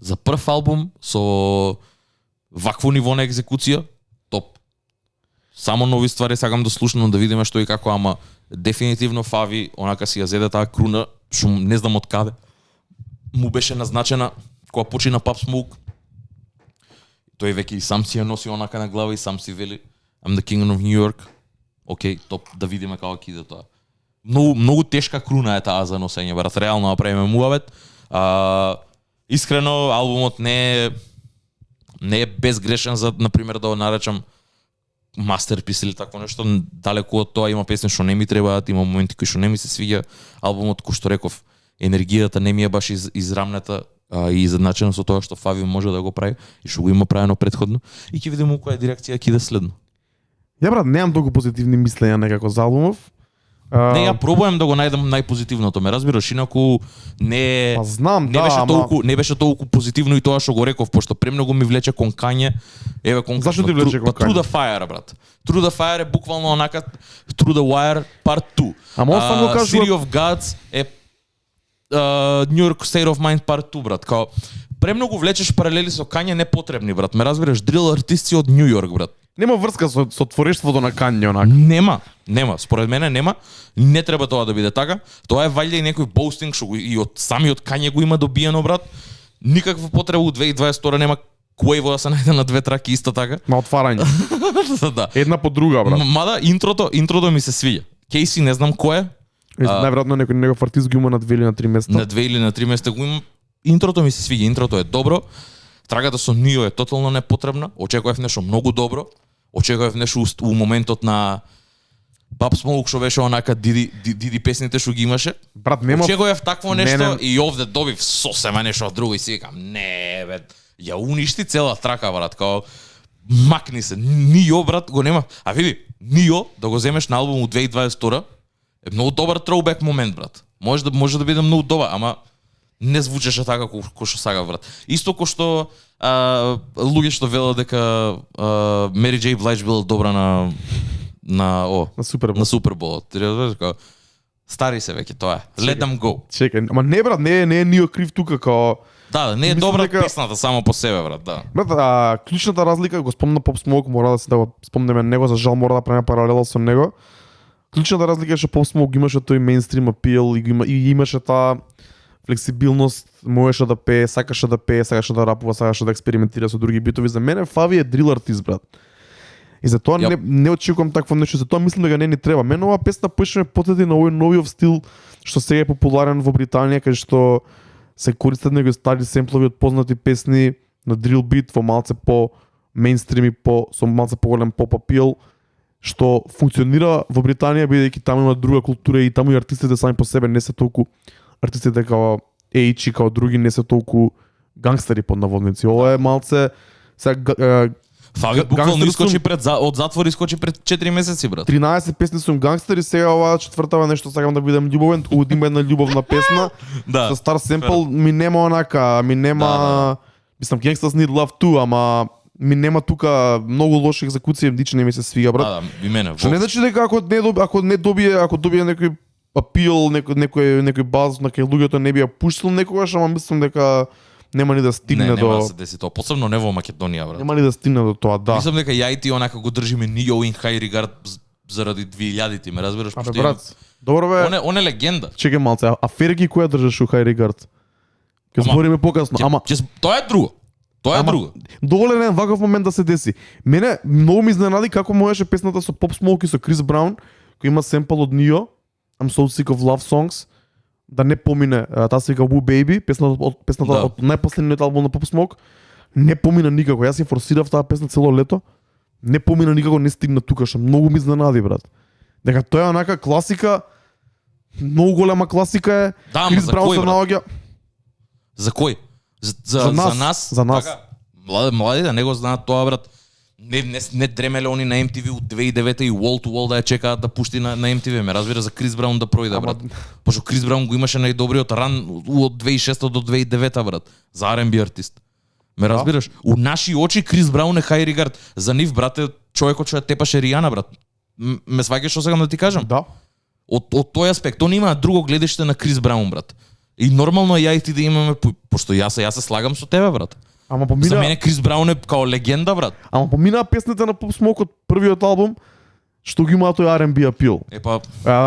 за прв албум со вакво ниво на екзекуција, топ. Само нови ствари сакам да слушнам, да видиме што и како, ама дефинитивно Favi онака си ја зеде таа круна, што не знам од каде му беше назначена кога почина Pop Smoke, тој веќе и сам си ја носи онака на глава и сам си вели I'm the king of New York. Океј, топ, да видиме како ќе иде тоа. Многу тешка круна е таа за носење, брат, реално направиме муавет. Искрено, албумот не е безгрешен за, например, да го наречам мастерпис или такво нешто. Далеку од тоа, има песни што не ми требаат, има моменти кои што не ми се свиѓа. Албумот, кој што реков, енергијата не ми е баш израмната и изедначена со тоа што Фави може да го прави и што го има правено претходно. И ќе видиме која дирекција ќе иде следно. Ја брат, немам толку позитивни мислења некако за албумов. Не, ја пробувам да го најдам најпозитивното, ме разбираш, инаку не Па знам, не беше толку не беше толку позитивно и тоа што го реков, пошто премногу ми влече кон Кање. Еве кон Зашто ти влече кон Кање? Through the Fire, брат. Through the Fire е буквално онака Through the Wire part 2. Ама он само кажува City of Gods е New York State of Mind part 2, брат. Као премногу влечеш паралели со Кање непотребни, брат. Ме разбираш, дрил артисти од Нью Йорк, брат. нема врска со творештвото на Кање онака. Нема. Според мене нема. Не треба тоа да биде така. Тоа е валјда и некој боустинг што и од самиот Кање го има добиено, брат. Никаква потреба у 2022 нема Quavo да се најде на две траки исто така. На отварање. Да. Една по друга, брат. Мада интрото ми се свиѓа. Кейси не знам кој е. Најверојатно некој негов артист го има на 2 или на 3 места. На 2 или на 3 места го има. Интрото ми се свиѓа, интрото е добро. Трагата со Нио е тотално непотребна. Очекував нешто многу добро. Очекував нешто у моментот на Pop Smoke што беше онака диди песните што ги имаше. Брат, нема. Очекував такво нешто Не. и овде добив сосема нешто друго и си викам, не бе, ја уништи цела трака, брат, као макни се. Нио, брат, го нема. А види, Нио да го земеш на албум у 2022 е многу добар throwback момент, брат. Може да биде многу добар, ама не звучеше така кој што сага, брат. Исто кој што луѓе што велат дека Mary J. Blige била добра на Супербол. Суперболот. Ти разбираш како стари се веќе тоа е. Let them go. Чекај, ама не брат, не е Нио крив тука као. Да, не е Мислам добра дека- песната само по себе, брат, да. Брат, клучната разлика, го спомна Pop Smoke, мора да се да го спомнеме него, за жал мора да правиме паралела со него. Клучната разлика е што Pop Smoke имаше тој мејнстрим апил и имаше таа флексибилност, можеше да пее, сакаше да рапува, сакаше да експериментира со други битови. За мене Фави е дрил артист, брат. И затоа Јап. не очекувам такво нешто, затоа мислам дека не ни треба. Мене оваа песна почне потети на овој новиот стил што сега е популарен во Британија, кај што се користат него стари семплови од познати песни на дрил бит во малце по мејнстрим и со малце поголем поп апил, што функционира во Британија бидејќи таму има друга култура и таму и артистите сами по себе не се толку артистите као H и као други не се толку гангстери под наводници. Ова е малце сега Фави буквално гангстер искочи сум. од затвор искочи пред 4 месеци, брат. 13 песни сум гангстери, сега оваа четвртава нешто сакам да бидам љубовен, туку има една љубовна песна. Да. Со стар семпл ми нема онака, ми нема Да. мислам Gangsters Need Love Too, ама ми нема тука многу лоши екзекуции, дичи не ми се свига, брат. Да, и мене. Што не значи дека ако добие некој апил, некој баз на кај луѓето не би ја пуштил некогаш, ама мислам дека нема ни да стигне нема до да се деси тоа, посебно не во Македонија, брат. нема ни да стигне до тоа, да. Мислам дека ја и ти онака го држиме Нио in high regard заради 2000-ти, ме разбираш? Абе Пошто брат, добро бе. он е легенда. Чекај малце, а Ферги која држаш у High Regard? Ќе Ама, збориме покасно, ама Тоа е друго. Тоа е Ама, друго. доволен е ваков момент да се деси. Мене многу ми изненади како можеше песната со Pop Smoke и со Крис Браун, кој има семпл од Нио, I'm so sick of love songs, да не помине. Таа се вика Woo Baby, песната Да. од најпоследниот албум на Pop Smoke, не помина никако. Јас ја форсирав таа песна цело лето. Не помина никако, не стигна тука, што многу ми изненади, брат. Дека тоа е онака класика, многу голема класика е. Да, ама Крис за Браун кој, се брат? наоѓа. За кој? За нас. За нас. Така, млади да не го знаат тоа, брат. Не дремеле они на MTV од 2009 и Wall to Wall да ја чекаат да пушти на MTV, ме разбира за Крис Браун да пројде, брат. Пошто Крис Браун го имаше најдобриот ран од 2006 до 2009, брат, за R&B артист. Ме разбираш? У наши очи Крис Браун е high regard. За нив, брате, човекот што ја тепаше Ријана, брат. Ме сваќаш што сакам да ти кажам? Да. Од тој аспект, они имаат друго гледиште на Крис Браун, брат. И нормално е ја и ти да имаме, пошто јас се слагам со тебе, брат. Ама За помина, мене Крис Браун е као легенда, брат. ама помина песните на Pop Smoke од првиот албум, што ги има тој R&B апил. Епа,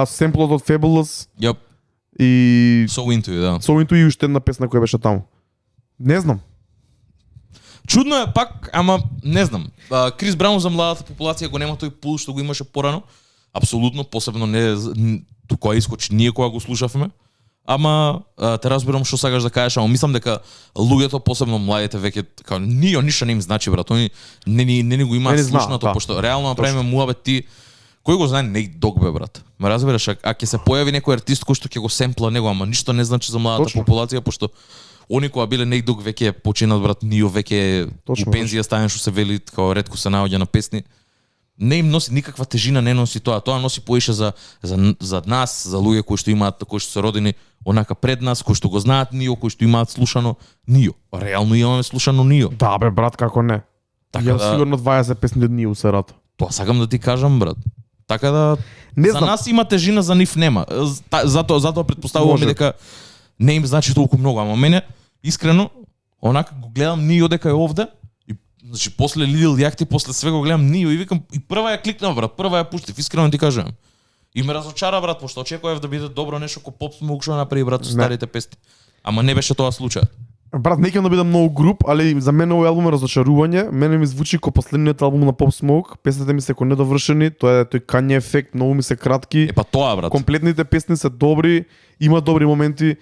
Семплот од Fabulous ја и so into it, да. So Into You, уште една песна која беше таму. Не знам. Чудно е пак, ама не знам. Крис Браун за младата популација го нема тој пул што го имаше порано. Апсолутно, посебно не кога искочи ние кога го слушавме. Ама те разбирам што сакаш да кажеш, ама мислам дека луѓето, посебно младите веќе како ние ништо не им значи брат, они не ни го имаат слушнато, пошто реално направиме муабет ти кој го знае Нейт Дог бе брат. Ме разбираш, а ќе се појави некој артист кој што ќе го семпла него, ама ништо не значи за младата популација, пошто они кога биле Нейт Дог веќе починат брат, Нио веќе у пензија стаен што се вели како ретко се наоѓа на песни. Не им носи никаква тежина, не носи тоа. Тоа носи поише за нас, за луѓе кои што имаат, кои што се родени онака пред нас, кои што го знаат Нио, кои што имаат слушано Нио. Реално имаме слушано Нио. Да бе брат, како не. Така Ја сигурно 20 песни од Нио се рата. Тоа сакам да ти кажам брат. Така да Не за знам. нас има тежина, за нив нема. Затоа претпоставувам дека не им значи толку многу, ама мене искрено онака го гледам Нио дека е овде. Значи после Lil Yachty, после све го гледам Нио и викам и прва ја кликнав брат, прва ја пуштив, искрено ти кажам. И ме разочара брат, пошто очекував да биде добро нешто ко Pop Smoke што направи брат со старите песни. Ама не беше тоа случајот. Брат, не ќе да бидам многу груп, али за мене овој албум е разочарување. Мене ми звучи ко последниот албум на Pop Smoke. Песните ми се ко недовршени, тоа е тој Kanye ефект, многу ми се кратки. Па тоа брат. Комплетните песни се добри, има добри моменти.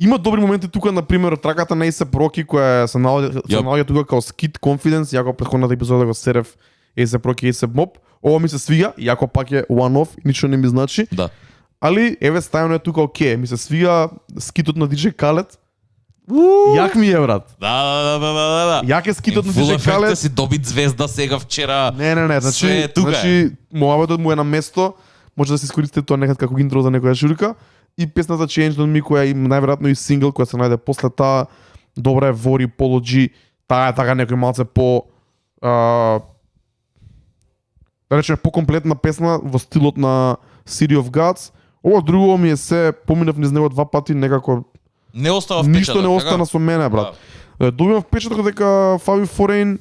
Има добри моменти тука, на пример, траката на A$AP Rocky која се наоѓа тука као Skit Confidence, јако предходната епизода го серев A$AP Rocky и A$AP Mob. Ова ми се свига, јако пак е one off, ништо не ми значи. Да. Али еве стајано е тука окей, ми се свига скитот на DJ Khaled. Јак ми е брат. Да. Јак е скитот на Full DJ Effect Khaled. си доби звезда сега вчера. Не, значи муабетот му е на место, може да се искористи тоа некад како интро за некоја журка. И песната Change on Me која е најверојатно и сингл која се најде после таа, добра е Вори, Polo G, таа е така некој малце по да речеме по-комплетна песна во стилот на City of Gods. Ова друго ми е се поминав низ него два пати, некако Не остава впечаток. ништо не остана со мене брат. Добивам впечаток дека Фаби Форейн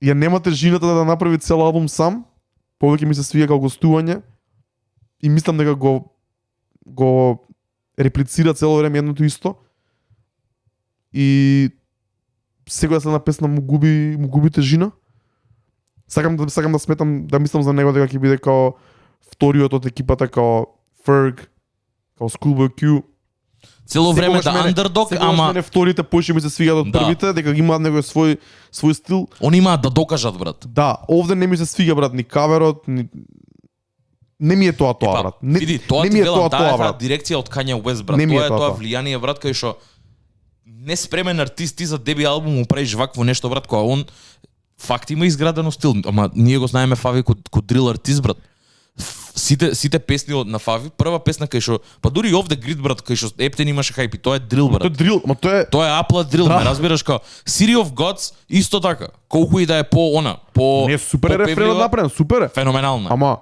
ја нема тежината да направи цел албум сам. Повеќе ми се свија како гостување и мислам дека го реплицира цело време едното исто. И секоја следна песна му губи тежина. Сакам да сметам, да мислам за него дека ќе биде као вториот од екипата као Ferg, као Schoolboy Q. Цело време да андердог, ама мене вторите поише ми се свигаат од првите, дека имаат некој свој стил. они имаат да докажат брат. Да, овде не ми се свига брат ни каверот, ни не ми е тоа брат. Види, тоа не ти ми е велам, тоа брат. дирекција од Kanye West брат. Не ми е Тоа е тоа. тоа влијание брат кај што неспремен артист ти за деби албум му правиш вакво нешто брат, кога он факт има изградено стил, ама ние го знаеме Фави ко дрил артист брат. Сите песни на Фави, прва песна кај што па дури и овде Грид брат кај што Ептен имаше хајпи, тоа е дрил брат. Тоа е дрил, ма тоа е Тоа е апла дрил, ме разбираш како City of Gods исто така. Колку и да е по не супер е рефренот направен, супер е. феноменална. Ама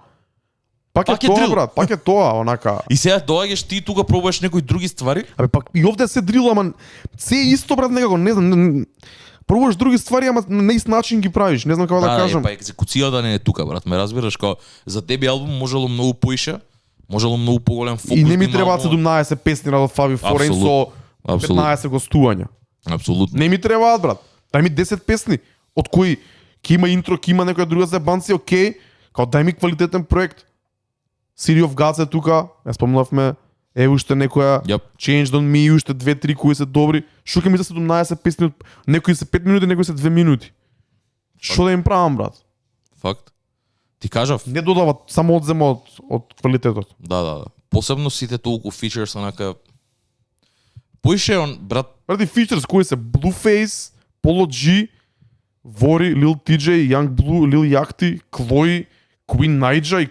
пак е Пак е тоа дрил. брат, пак е тоа онака. И сега доаѓаш ти тука пробуваш некои други ствари. Абе пак и овде се дрил, ама се исто брат некако, не знам. Пробуваш други ствари, ама на ист начин ги правиш, не знам како да кажам. Па екзекуцијата не е тука брат, ме разбираш како за деби албум можело многу поише, можело многу поголем фокус. И не ми да има требаат албумот. 17 песни на Фаби Форейн со Апсолутно. 15 гостувања. Апсолутно. Не ми требаат брат. Дај ми 10 песни, од кои ќе има интро, ќе има некоја друга зебанција, окей, као дај ми квалитетен проект. City of Gods е тука, ја спомнавме, е уште некоја Јап. Changed on Me, уште 2-3 кои се добри. Што ќе ми за 17 песни, некои се 5 минути, некои се 2 минути. Што да им правам брат? Факт. Ти кажав. Не додават, само одзема од квалитетот. Да. Посебно сите толку фичерс онака поише он брат. Ради фичерс кои се Blueface, Polo G, Вори, Lil TJ, Young Blue, Lil Yachty, Chloe, Queen Naija и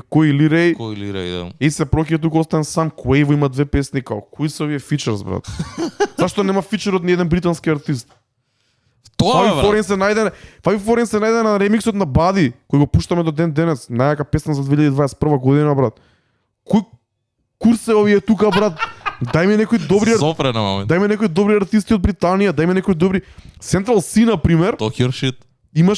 кои Лирей. Кој ли рей да. И се прокија тука остан сам, Quavo има 2 песни, као кои се овие фичерс брат? Зашто нема фичер од ниеден британски артист? Тоа Фаби бе, брат. Форейн се најде на ремиксот на Бади, кој го пуштаме до ден денес, најака песна за 2021 година брат. Кој курс е овие тука брат? Дај ми некои добри Сопре на момент. Дај ми некои добри артисти од Британија, дај ми некои добри Central C на пример. Talk your shit. Има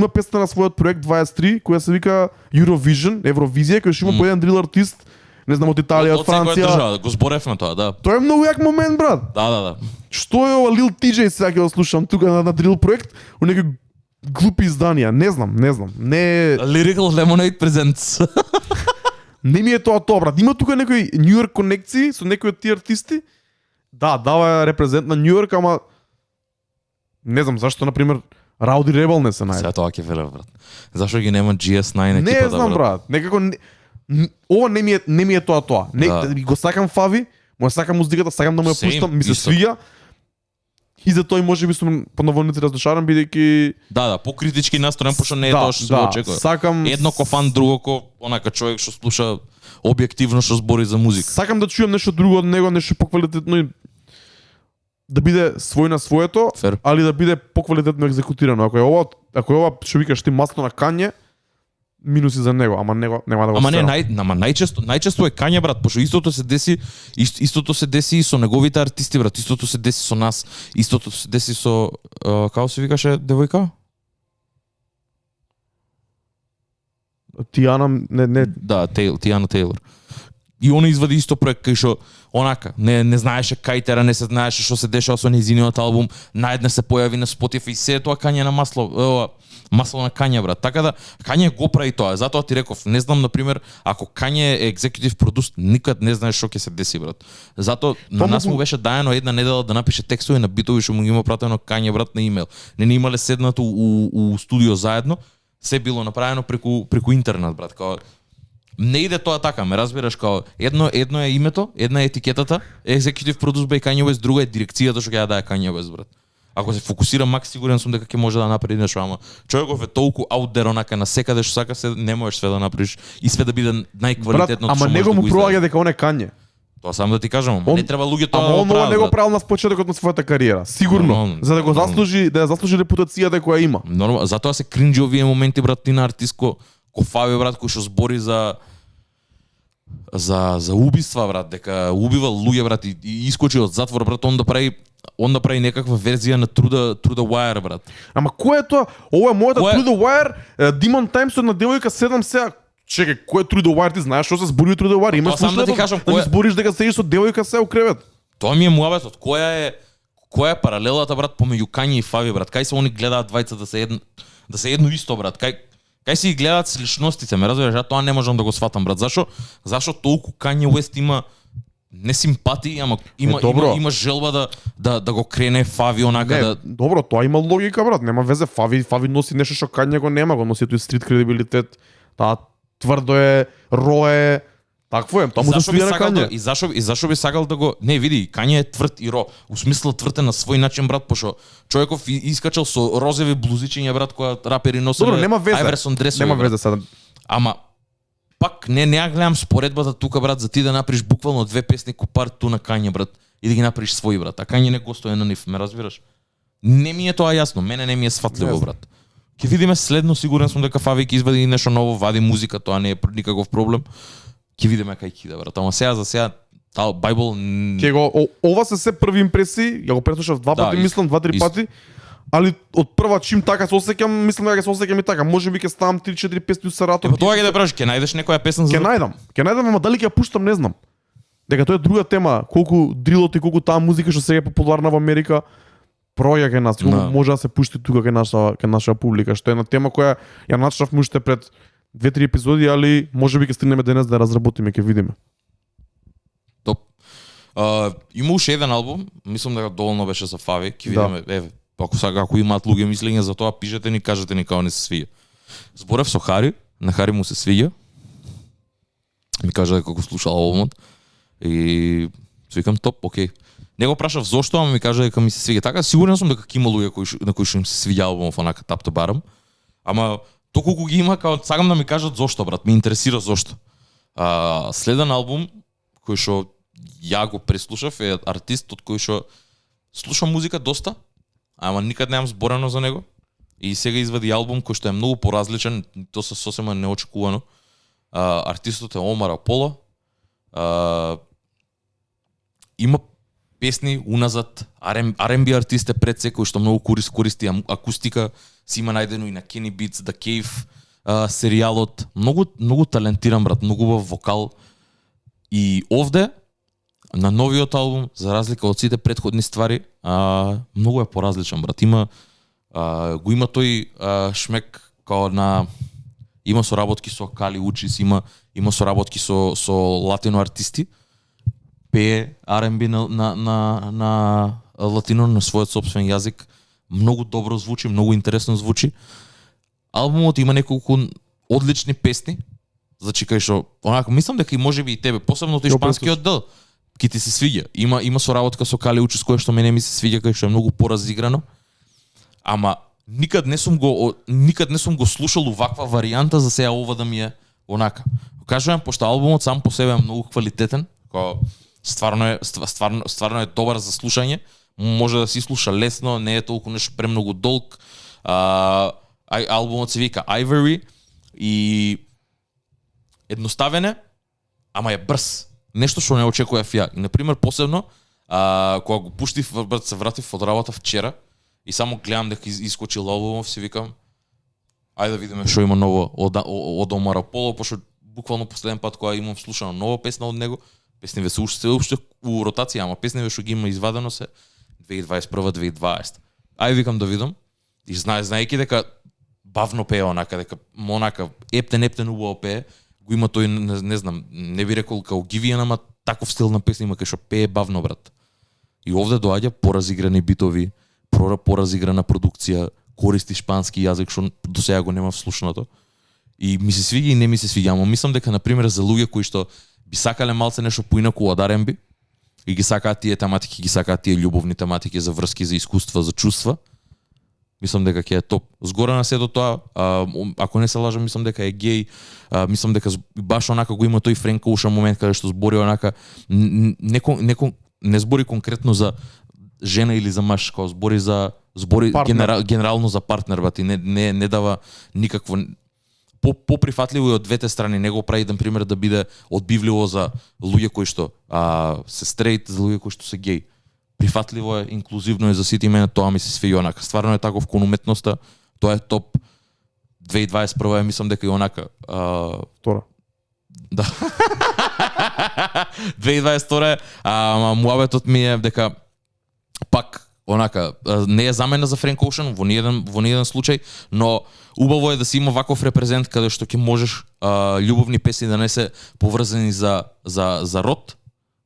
песна на својот проект 23 која се вика Eurovision, Евровизија, кој што има по еден дрил артист не знам од Италија, од секоја Франција. држава, го зборевме тоа, да. Тоа е многу як момент, брат. Да. Што е ова Lil TJ сега ќе го слушам тука на дрил проект, у некои глупи изданија, не знам. Не Lyrical Lemonade Presents. не ми е тоа, брат. Има тука некои Нью Йорк конекции со некои од тие артисти. Да, дава репрезент на Нью Йорк, ама не знам зашто на пример Rowdy Rebel не се најде. Сега тоа ќе велев, брат. Зашо ги нема GS9 екипата, Не знам, брат. Некако ова не ми е тоа. Не Да. го сакам Фави, му сакам музиката, сакам да му ја Same, пуштам, ми се исто. свиѓа. И за тој можеби сум по наводници раздушарен бидејќи Да, покритички настроен, пошто не е тоа што се очекува. Сакам Едно ко фан, друго ко онака човек што слуша објективно што збори за музика. Сакам да чујам нешто друго од него, нешто поквалитетно и да биде свој на своето, Фер. али да биде поквалитетно екзекутирано. Ако е ова што викаш ти масло на Кање, минуси за него, ама него нема да го Ама не, стерам. најчесто е Кање, брат, пошто истото се деси и со неговите артисти, брат, истото се деси со нас, истото се деси со како се викаше девојка? Тијана не Да, Тијана Тейлор. И она извади исто проект кај што онака, не знаеше кај не се знаеше што се дешава со нејзиниот албум, наеднаш се појави на Spotify и се тоа Кање на масло на Кање, брат. Така да Кање го прави тоа. Затоа ти реков, не знам на пример, ако Кање е екзекутив продус, никад не знаеш што ќе се деси, брат. Затоа на нас му беше даено една недела да напише текстови на битови што му ги има пратено Кање, брат, на имейл. Не имале седнато у студио заедно, се било направено преку интернет, брат. Као не иде тоа така, ме разбираш, као едно е името, една е етикетата, executive produce by Kanye West, друга е дирекцијата што ќе ја даде Kanye West, брат. Ако се фокусира Макс, сигурен сум дека ќе може да направи нешто, ама човеков е толку out there онака на секаде што сака, се не можеш све да направиш и све да биде најквалитетното брат, ама него му проаѓа дека он е Кање. Тоа само да ти кажам, ама не треба луѓе тоа Ама да он го ова прават. не го брат. правил на почетокот на својата кариера, сигурно, Нормално, за да го нормално. заслужи, да ја заслужи репутацијата која има. Нормално, затоа се кринџи овие моменти, брат, ти на артист ко Фаби, брат, кој што збори за убиства, брат, дека убива луѓе, брат, и искочи од затвор, брат, он да прави некаква верзија на True the Wire, брат. Ама кој е тоа? Ова е мојата Кој е? Through the Wire, Demon Times од на девојка 7 сега. Чекај, кој е Through the Wire? Ти знаеш што се збори Through the Wire? Имаш Тоа сам да ти слушнато кажам, да кој ми е? збориш дека седиш со девојка се у кревет. Тоа ми е муабетот. Која е паралелата, брат, помеѓу Кање и Фаби, брат? Кај се они гледаат двајца да се едно исто, брат? Кај си ги гледаат сличностите, ме разбираш? Ja тоа не можам да го сватам, брат. Зашо толку Кање Уест има не симпатии, ама има желба да го крене Фави онака Не, да добро, тоа има логика, брат. Нема везе. Фави носи нешто што Кање го нема, го носи тој стрит кредибилитет. Таа тврдо е, ро такво е. Тоа му се Зашо би свија на сакал Кање. и зашо би сакал да го не види Кање е тврд и ро. У смисла тврд е на свој начин, брат, пошо човеков искачал со розови блузичиња, брат, која рапери носеле. Добро, нема везе. Айверсон дресови. Нема брат. везе сега. Ама пак не ја гледам споредбата тука, брат, за ти да направиш буквално две песни ко парт ту на Кање, брат, и да ги направиш свој, брат. А Кање не гостува на нив, ме разбираш? Не ми е тоа јасно, мене не ми е сватливо, Не брат. Ќе видиме следно, сигурен сум дека Фави ќе извади нешто ново, вади музика, тоа не е никаков проблем. Ќе видиме кај кида, брат. Ама за сега таа Bible Ќе го ова се први импресии, ја го преслушав два Да, пати, исто, мислам 2-3 исто. пати. Али од прва чим така се осеќам, мислам дека ќе се осеќам и така. Можеби ќе ставам 3-4 песни у Саратов. Ево тоа ќе да правиш, ќе најдеш некоја песна за Ќе најдам, ама дали ќе ја пуштам, не знам. Дека тоа е друга тема, колку дрилот и колку таа музика што сега е популарна во Америка проја кај нас, колку Да. може да се пушти тука кај наша публика, што е една тема која ја начнавме уште пред 2-3 епизоди, али можеби ќе стигнеме денес да разработиме, ќе видиме. топ. Има уште еден албум, мислам дека доволно беше за Фави, ќе Да. видиме, еве, ако имаат луѓе мислења за тоа, пишете ни, кажете ни како не се свиѓа. Зборев со Хари, на Хари му се свиѓа. Ми кажа дека го слушал албумот и викам топ, окей. Не го прашав зошто, ама ми кажа дека ми се свиѓа. Така сигурен сум дека ќе има луѓе на кои што им се свиѓа албумот онака тап то барам. Ама толку ги има, као сакам да ми кажат зошто, брат, ме интересира зошто. Следен албум кој што ја го преслушав е артист од кој што слушам музика доста, ама никад немам зборено за него. И сега извади албум кој што е многу поразличен, тоа се сосема неочекувано. Артистот е Омар Аполо. Има песни уназад, R&B артист е пред се, кој што многу користи акустика, си има најдено и на Kenny Beats, The Cave, серијалот. Многу талентиран, брат, многу убав вокал. И овде на новиот албум, за разлика од сите претходни ствари, многу е поразличен, брат. Има го има тој шмек као на има соработки со Кали Учис, има соработки со латино артисти. Пее R&B на латино на својот сопствен јазик. Многу добро звучи, многу интересно звучи. Албумот има неколку одлични песни. Значи кај што онака мислам дека и можеби и тебе, посебно тој шпанскиот дел, ки ти се свиѓа. Има соработка со Кали Учис кој што мене ми се свиѓа, кај што е многу поразиграно. Ама никад не сум го слушал уваква варијанта, за сега ова да ми е онака. Кажувам, пошто албумот сам по себе е многу квалитетен, стварно е добар за слушање, може да се слуша лесно, не е толку нешто премногу долг. Албумот се вика Ivory и едноставен е, ама е брз. Нешто што не очекував ја. И, например, посебно, кога го пуштив, се вратив од работа вчера и само гледам дека искочил албумов, си викам, ајде да видиме што има ново од Омар Аполо, пошто буквално последен пат кога имам слушано нова песна од него, песниве се уште у ротација, ама песниве што ги има извадено се 2021-2020. Ајде викам да видам и знаејќи дека бавно пее дека ептен убаво пее, го има тој, не знам, не би рекол као Гивијан, ама таков стил на песни има кај што пее бавно, брат. И овде доаѓа поразиграни битови, поразиграна продукција, користи шпански јазик што до сега го нема вслушнато. И ми се свиѓа и не ми се свиѓа, ама мислам дека на пример за луѓе кои што би сакале малце нешто поинаку од R&B и ги сакаат тие тематики, ги сакаат тие љубовни тематики за врски, за искуства, за чувства. Мислам дека ќе е топ. Згоре на сето тоа, ако не се лажам, мислам дека е геј, мислам дека баш онака го има тој Френк Оушен момент каде што збори онака не збори конкретно за жена или за маж, као збори генерално за партнер, бати, не дава никакво поприфатливо и од двете страни, не го прави, например, да биде одбивливо за луѓе кои што се стрейт, за луѓе кои што се геј. Прифатливо е, инклузивно е за сите, мене тоа ми се свиѓа онака. Стварно е таков кон уметноста, тоа е топ. 2021 е, мислам дека и онака. Втора. Да. 2022 е, муабетот ми е дека пак онака не е замена за Френк Оушен во ниеден случај, но убаво е да си има ваков репрезент каде што ќе можеш љубовни песни да не се поврзани за род,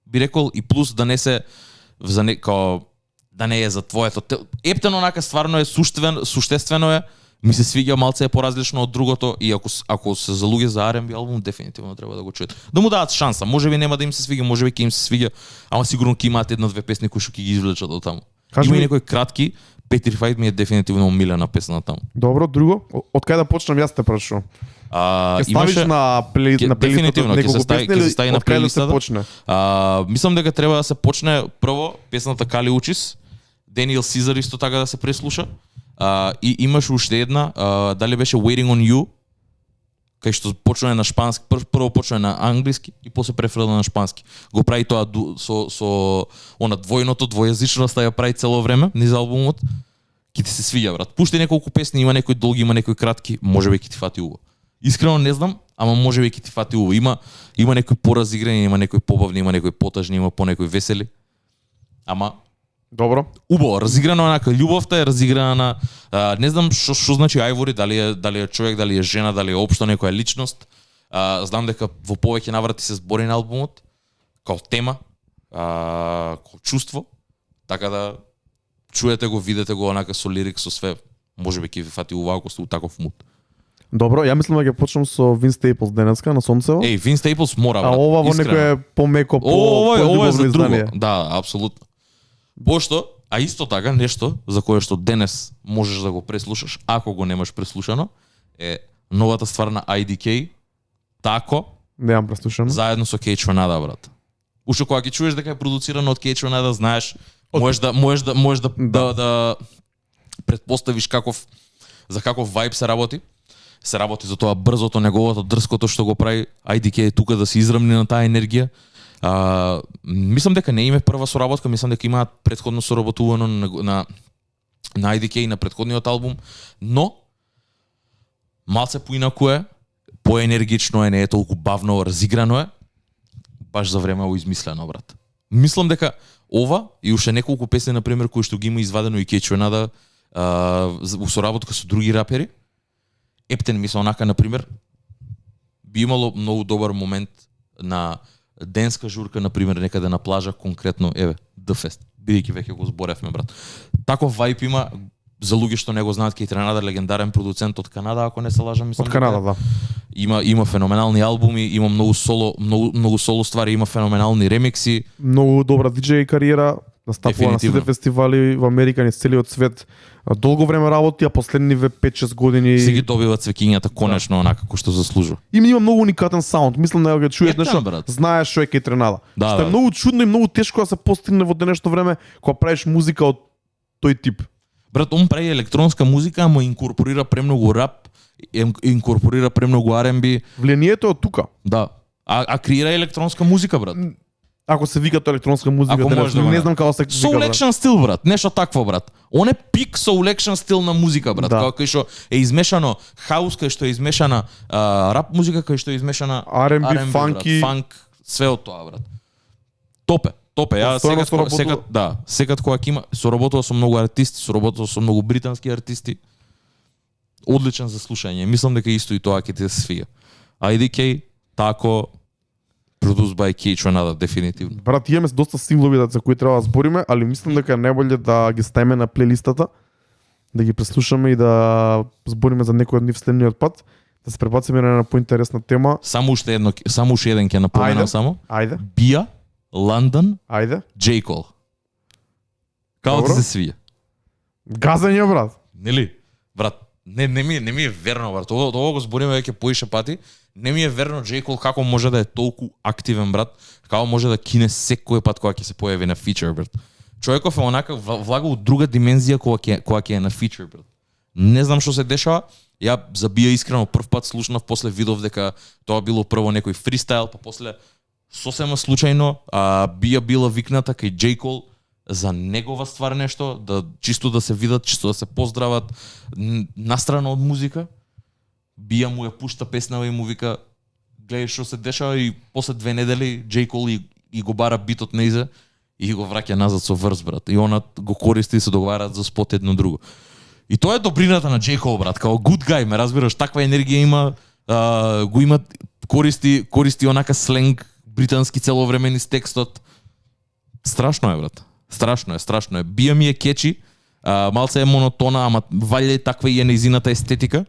би рекол, и плюс да не се да не е за твоето. Ептен онака стварно е суштествено е, ми се свиѓа, малце е поразлично од другото, и ако се за луѓе за R&B албум, дефинитивно треба да го чуете. Да му дадат шанса, можеби нема да им се свиѓа, можеби ќе им се свиѓа, ама сигурно ќе имаат една-две песни кои што ќе ги извлечат од таму. Има и некои кратки, Petrified ми е дефинитивно омилена песна таму. Добро, друго? Од кај да почнам јас те прашувам? Ќе ставиш на плейлистата неколку песни или од кај да се почне? Мислам дека треба да се почне прво песната Кали Учис, Daniel Caesar исто така да се преслуша. И имаш уште една, дали беше Waiting on You, кај што почне на шпански, прво почне на англиски и после префрла на шпански. Го прави тоа со она двојазичноста ја прави цело време низ албумот. Ки ти се свиѓа, брат. Пушти неколку песни, има некои долги, има некои кратки, можеби ќе ти фати убаво. Искрено не знам, ама можеби ќе ти фати убаво. Има некои поразиграни, има некои побавни, има некои потажни, има понекои весели. Ама добро. Убаво, разиграно онака, љубовта е разиграна на не знам што значи Ivory, дали е човек, дали е жена, дали е општо некоја личност. Знам дека во повеќе наврати се збори на албумот као тема, као чувство, така да чуете го, видете го онака со лирик, со све, можеби ќе ви фати убаво ако сте у таков муд. Добро, ја мислам да ќе почнам со Vince Staples денеска на Сонцево. Vince Staples мора, брат. А ова во некое помеко, ова е за друго. Да, апсолутно. Пошто, а исто така нешто за кое што денес можеш да го преслушаш, ако го немаш преслушано, е новата ствар на IDK, Тако. Немам преслушано. Заедно со Кейч Ванада, брат. Уште кога ќе чуеш дека е продуцирано од Кейч Ванада, знаеш, можеш да претпоставиш за каков вајб се работи. Се работи за тоа брзото, неговото дрското што го прави. IDK е тука да се израмни на таа енергија. Мислам дека не име прва соработка, мислам дека имаат претходно соработувано на IDK и на претходниот албум, но малце поинаку е, поенергично е, не е толку бавно, разиграно е. баш за време измислено, брат. Мислам дека ова и уште неколку песни на пример кои што ги има извадено и Кечуенада во соработка со други рапери. Ептен мисля онака на пример би имало многу добар момент на денска журка на пример некаде на плажа конкретно еве Дфест. Бидејќи веќе го зборевме, брат. Таков вајб има за луѓе што не го знаат, Кейтренада, легендарен продуцент од Канада, ако не се лажам, мислам. Од Канада, да. Има феноменални албуми, има многу соло ствари, има феноменални ремикси. Многу добра диџеј кариера, настапува на сите фестивали во Америка и целиот свет. Долго време работи, а последниве 5-6 години си ги добива цвекињата конечно онака како што заслужува. Има многу уникатен саунд. Мислам дека го чуеш нешто, брат. знаеш што е Кейтренада. Да, што е многу чудно и многу тешко да се постигне во денешно време кога правиш музика од тој тип. Брат, он прави електронска музика, ама инкорпорира премногу рап, инкорпорира премногу R&B. Влијанието е од тука. Да. А креира електронска музика, брат. Ако се вика тоа електронска музика, Ако може да го не знам како се вика. Soul Action стил, брат, нешто такво, брат. Он е пик Soul Action стил на музика, брат. Да. Кај што е измешано хаус, кај што е измешана рап музика, кај што е измешана R&B, фанки, фанк, све од тоа, брат. Топе. Ја секад кога ќе има соработува со многу артисти, соработува со многу британски артисти. Одличен за слушање. Мислам дека исто и тоа ќе ти се свија. IDK, Тако, Produced by Кейтренада, дефинитивно. Брат, имаме доста синглови за кои треба да збориме, али мислам дека е најболje да ги ставиме на плейлистата, да ги преслушаме и да збориме за некој од нив следниот пат, да се пребациме на една поинтересна тема. Само уште еден ќе напоменам само. Ајде. Бија, Лондон, Ајде. J. Cole. Како ти се свија? Газање, брат. Нели? Брат, не ми е верно, брат. Ова го збориме веќе поише пати. Не ми е верно J. Cole како може да е толку активен, брат. Како може да кине секој пат кога ќе се појави на фичер, брат. Човеков е онака влага у друга димензија кога ќе е на фичер, брат. Не знам што се дешава. Ја забија искрено прв пат слушнав, после видов дека тоа било прво некој фристайл, па после сосема случајно бија била викната кај J. Cole за негова ствар нешто, да чисто да се видат, чисто да се поздрават, настрана од музика. Бија му ја пушта песнава и му вика гледај што се дешава и после 2 недели J. Cole и го бара битот неизе и го враќа назад со врз, брат. И она го користи и се договараат за спот едно друго. И тоа е добрината на J. Cole, брат, као good guy, ме разбираш, таква енергија има, го има, користи онака сленг британски целовремени с текстот. Страшно е, брат. Страшно е. Бија ми е кечи, малце е монотона, ама валје таква и е нејзината естетика.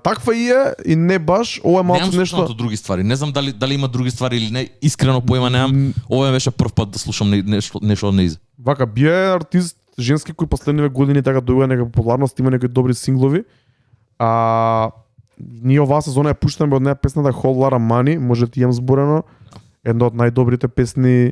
Таква и е и не баш, ова е малку нешто. Други ствари. Не знам дали има други ствари или не, искрено поема немам. Ова беше прв пат да слушам нешто од нејзе. Вака, Бија е артист женски кој последниве години така дојува нека популарност, има некои добри синглови. Ние оваа сезона ја пуштаме од неја песната Whole Lotta Money, може ти имам зборено. Една од најдобрите песни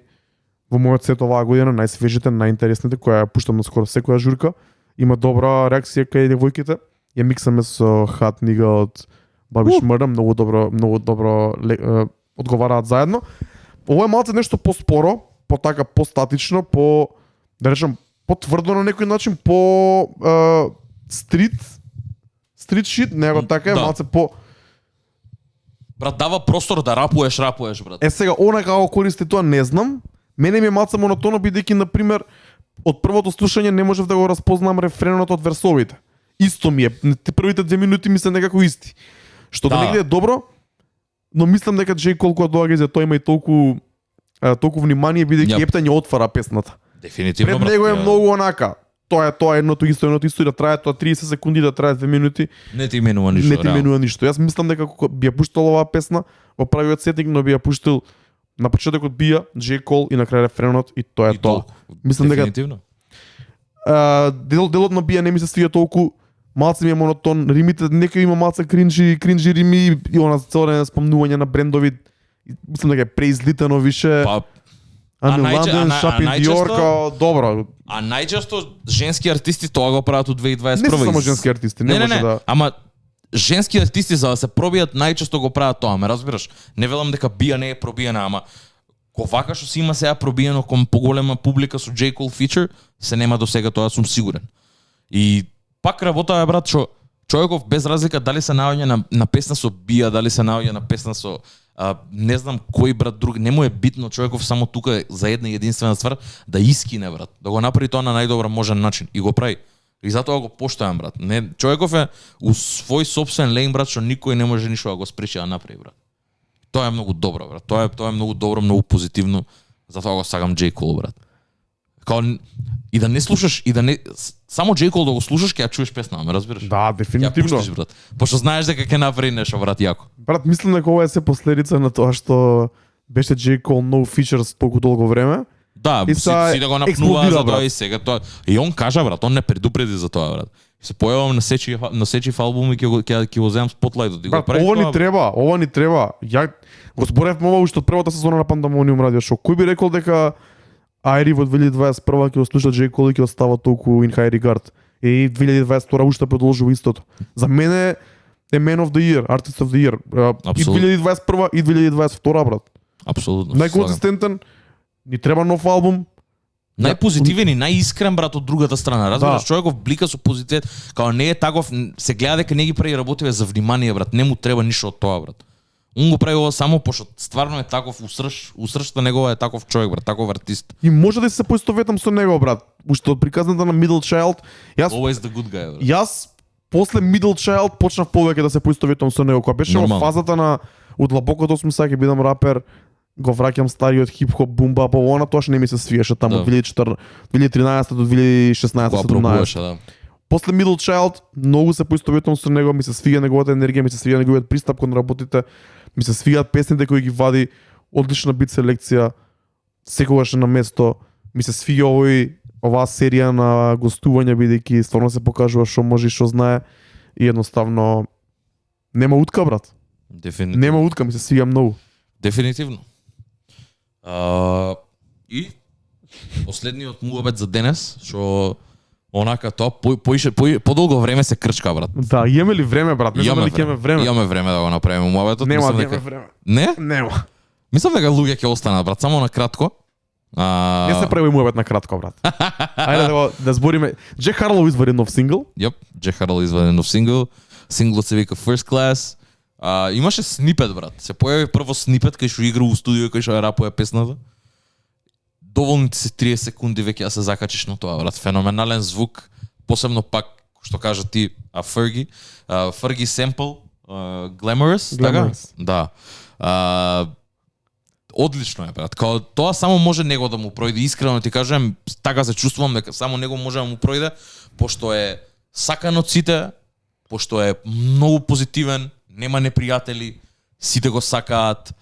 во мојот сет оваа година, најсвежите, најинтересните, која ја пуштам на скоро секоја журка. Има добра реакција кај девојките. Ја миксаме со Hot Nigga од Bobby Shmurda, многу добро одговараат заедно. Ова е малце нешто поспоро, потака постатично, да речем потврдо на некој начин, по стрит шит, него така е, малце по... Брат, дава простор да рапуеш, брат. Сега, она како користи тоа, не знам. Мене ми е малце монотоно, бидејќи, например, од првото слушање не можев да го распознам рефренот од версовите. Исто ми е. Првите 2 минути ми се некако исти. Што да негде е добро, но мислам дека J. Cole кога доаѓа за тоа има и толку внимание, бидејќи ептен ја отвара песната. Дефинитивно, брат. Пред него е многу онака. Тоа е едното исто и да трае тоа 30 секунди, да трае 2 минути. Не ти менува ништо. Јас мислам дека кога би ја пуштал оваа песна во правиот сетинг, но би ја пуштил на почетокот Бија, J. Cole и на крај рефренот и тоа е тоа. Мислам дека делот на Бија не ми се свија толку, малце ми е монотон, римите некој има малце кринжи рими и она цело време спомнување на брендови. Мислам дека е преизлитано више. Лондон, Шапин, Диор, добро. А најчесто женски артисти тоа го прават у 2021. Не само женски артисти, не може да. Ама женски артисти за да се пробијат најчесто го прават тоа, ме разбираш? Не велам дека Бија не е пробиена, ама вака што си има сега пробиено кон поголема публика со J. Cole feature, се нема до сега, тоа сум сигурен. И пак работа е, брат, што човеков без разлика дали се наоѓа на песна со Бија, дали се наоѓа на песна со не знам кој брат друг, не му е битно човеков само тука за една единствена ствар да искине брат, да го направи тоа на најдобар можен начин и го прави. И затоа го поштојам брат. Не, човеков е у свој сопствен лейн брат што никој не може ништо да го спречи да направи брат. Тоа е многу добро брат. Тоа е многу добро, многу позитивно. Затоа го сагам J Cole брат. Као и да не слушаш и да не само J Cole да го слушаш ќе ја чуеш песна, ме разбираш? Да, Ја дефинитивно. пуштиш брат. Пошто знаеш дека ќе направи нешто брат јако. Брат, мислам дека ова е се последица на тоа што беше J. Cole no features толку долго време. Да, И си са да го напнува експлодира, за тоа брат. и сега тоа. И он кажа брат, он не предупреди за тоа брат. И се појавам на сечив албум и ќе го земам спотлајтот и го Брат, прави ова тоа, ни треба, ова ни треба. Ја го зборевме ова уште од првата сезона на Pandemonium радио шоу. Кој би рекол дека Айри во 2021 ќе го слуша J. Cole и ќе остава толку in high regard. И 2022 уште продолжува истото. За мене е Man of the Year, Artist of the Year. И Апсолутно. 2021 и 2022 брат. Апсолутно. Најконзистентен, ни треба нов албум. Најпозитивен и најискрен брат од другата страна. Разбираш, Да. човеков блика со позитивитет, као не е таков, се гледа дека не ги прави работиве за внимание брат, не му треба ништо од тоа брат. Он го прави ова само пошто стварно е таков усршта негова е таков човек брат, таков артист. И може да се поистоветам со него, брат. Уште од приказната на Middle Child, јас Always the good guy брат. Јас после Middle Child почнав повеќе да се поистоветам со него. Кога беше во Нормално. фазата на од длабокото сум сака ќе бидам рапер, го враќам стариот хип-хоп бумба, па она тоа што не ми се свиеше таму Да. од 2013 до 2016 Кога 17. пробуваше, да. После Middle Child многу се поистоветам со него, ми се свиѓа неговата енергија, ми се свиѓа неговиот пристап кон работите, ми се свиѓаат песните кои ги вади, одлична бит селекција, секогаш е на место, ми се свиѓа оваа серија на гостувања бидејќи стварно се покажува што може и што знае и едноставно нема утка брат. Дефинитивно. Нема утка, ми се свиѓа многу. Дефинитивно. И последниот муабет за денес, што онака тоа подолго време се крчка брат. Да, имаме ли време брат? Не знам дали ќе имаме време. Имаме време да го направиме муабетот. Нема Мислам да имаме дека време. не? Нема. Мислам дека луѓе ќе останат брат, само на кратко. Не се прави муабет на кратко брат. Ајде да збориме. Джек Харлоу извади нов сингл. Јеп, Джек Харлоу извади нов сингл. Синглот се вика First Class. Имаше снипет брат. Се појави прво снипет кај што игра у студио кај што ја рапува песната. Доволни ти се 30 секунди веќе да се закачиш на тоа брат. Феноменален звук, посебно пак што кажа ти Fergie. Fergie sample Glamorous, така? Glamorous. Да. Одлично е брат. Као тоа само може него да му пројде. Искрено ти кажам, така се чувствувам дека само него може да му пројде, пошто е сакан од сите, пошто е многу позитивен, нема непријатели, сите го сакаат,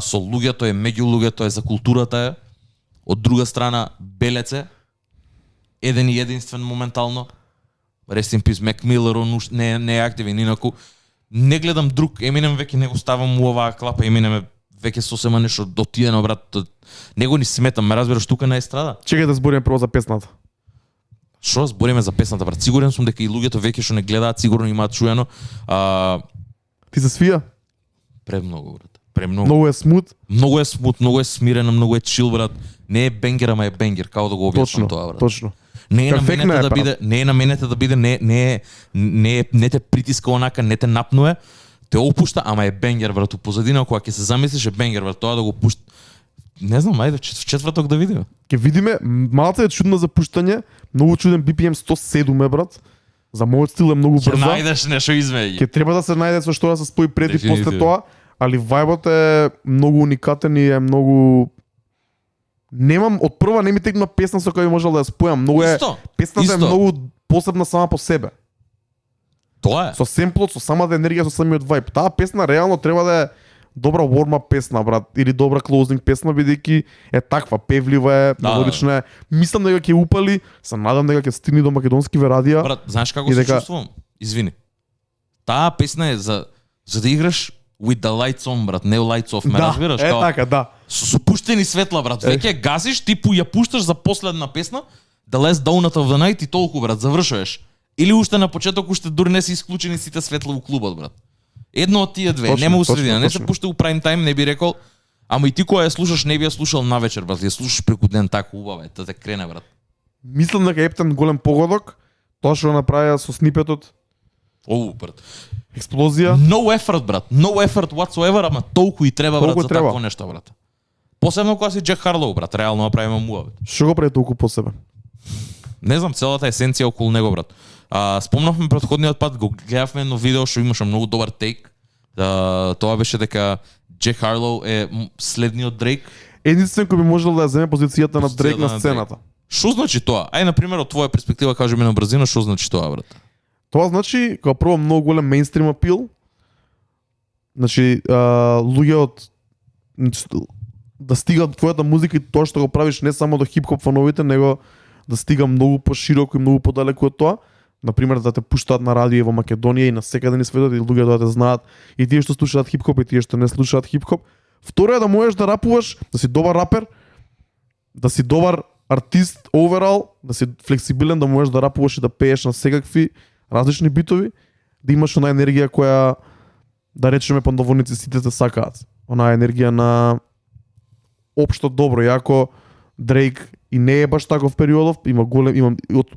со луѓето е, меѓу луѓето е, за културата е. Од друга страна, белеце, еден и единствен моментално. Rest in peace, Mac Miller, он не е активен, инаку не гледам друг, Eminem веќе не го ставам у оваа клапа, Eminem е веќе сосема нешто дотиено брат. Него ни сметам, ме разбираш тука на естрада. Чекај да збориме прво за песната. Што збориме за песната брат? Сигурен сум дека и луѓето веќе што не гледаат сигурно имаат чуено. Ти се свија? Премногу брат. Премногу. Многу е смут. Многу е смут, многу е смирена, многу е чил брат. Не е бенгер, ама е бенгер, како да го објаснам тоа брат. Точно. Не е Перфектна наменета е, да брат. биде, не е наменета да биде, не те притиска онака, не те напнуе, те опушта, ама е бенгер брат. У позадина кога ќе се замислиш е бенгер брат, тоа да го пушта. Не знам, ајде в четврток да видиме. Ќе видиме, малце е чудно за пуштање, многу чуден BPM 107 е брат. За мојот стил е многу Ќе брза. најдеш нешто измеѓу. Ќе треба да се најде со што да се спои пред и после Дефинитивно. тоа, али вајбот е многу уникатен и е многу немам од прва не ми текна песна со која би можел да ја спојам. Многу е Исто. песната е исто. многу посебна сама по себе. Тоа е. Со семплот, со самата енергија, со самиот вајб. Таа песна реално треба да е добра warm-up песна, брат, или добра closing песна, бидејќи е таква, певлива е, Да, мелодична е. Мислам дека ќе упали, се надам дека ќе стигне до македонскиве радија. Брат, знаеш како И се дека- чувствувам? Извини. Таа песна е за да играш with the lights on, брат, не lights off, ме разбираш? Е Као- така, да. Со пуштени светла, брат. Веќе гасиш, ти ја пушташ за последна песна, да last donut of the night и толку, брат, завршуваш. Или уште на почеток, уште дури не се исклучени сите светла у клубот, брат. Едно од тие две, Точно, нема у точно, средина, не се точно. пушта у прайм тајм, не би рекол. Ама и ти кога ја слушаш, не би ја слушал навечер, брат, ја слушаш преку ден така убава е, да те крене, брат. Мислам дека Ептен голем погодок, тоа што го направија со снипетот, брат. Експлозија. No effort, брат. No effort whatsoever, ама толку и треба, брат, Толку за треба. такво нешто, брат. Посебно кога си Джек Харлоу, брат, реално направиме муавет. Што го прави толку посебен? Не знам, целата есенција околу него, брат. Спомнавме претходниот пат, го гледавме едно видео што имаше многу добар тейк. Тоа беше дека Джек Харлоу е следниот Дрейк. Единствен кој би можел да ја земе позицијата на Дрейк на Позицијата на сцената. Што значи тоа? Ај, например, од твоја перспектива, кажи ми на брзина, што значи тоа, брат? Тоа значи, како прво многу голем мејнстрим апил. Значи, луѓе од да стига твојата музика и тоа што го правиш не само до хип-хоп фановите, него да стига многу пошироко и многу подалеку од тоа. Например, да те пуштаат на радио во Македонија и на секаде низ светот и луѓе да те знаат, и тие што слушаат хип-хоп и тие што не слушаат хип-хоп. Второ е да можеш да рапуваш, да си добар рапер, да си добар артист overall, да си флексибилен, да можеш да рапуваш и да пееш на секакви различни битови, да имаш она енергија која, да речеме по наводници, сите те сакаат. Она енергија на општо добро, иако Дрейк и не е баш таков периодов, има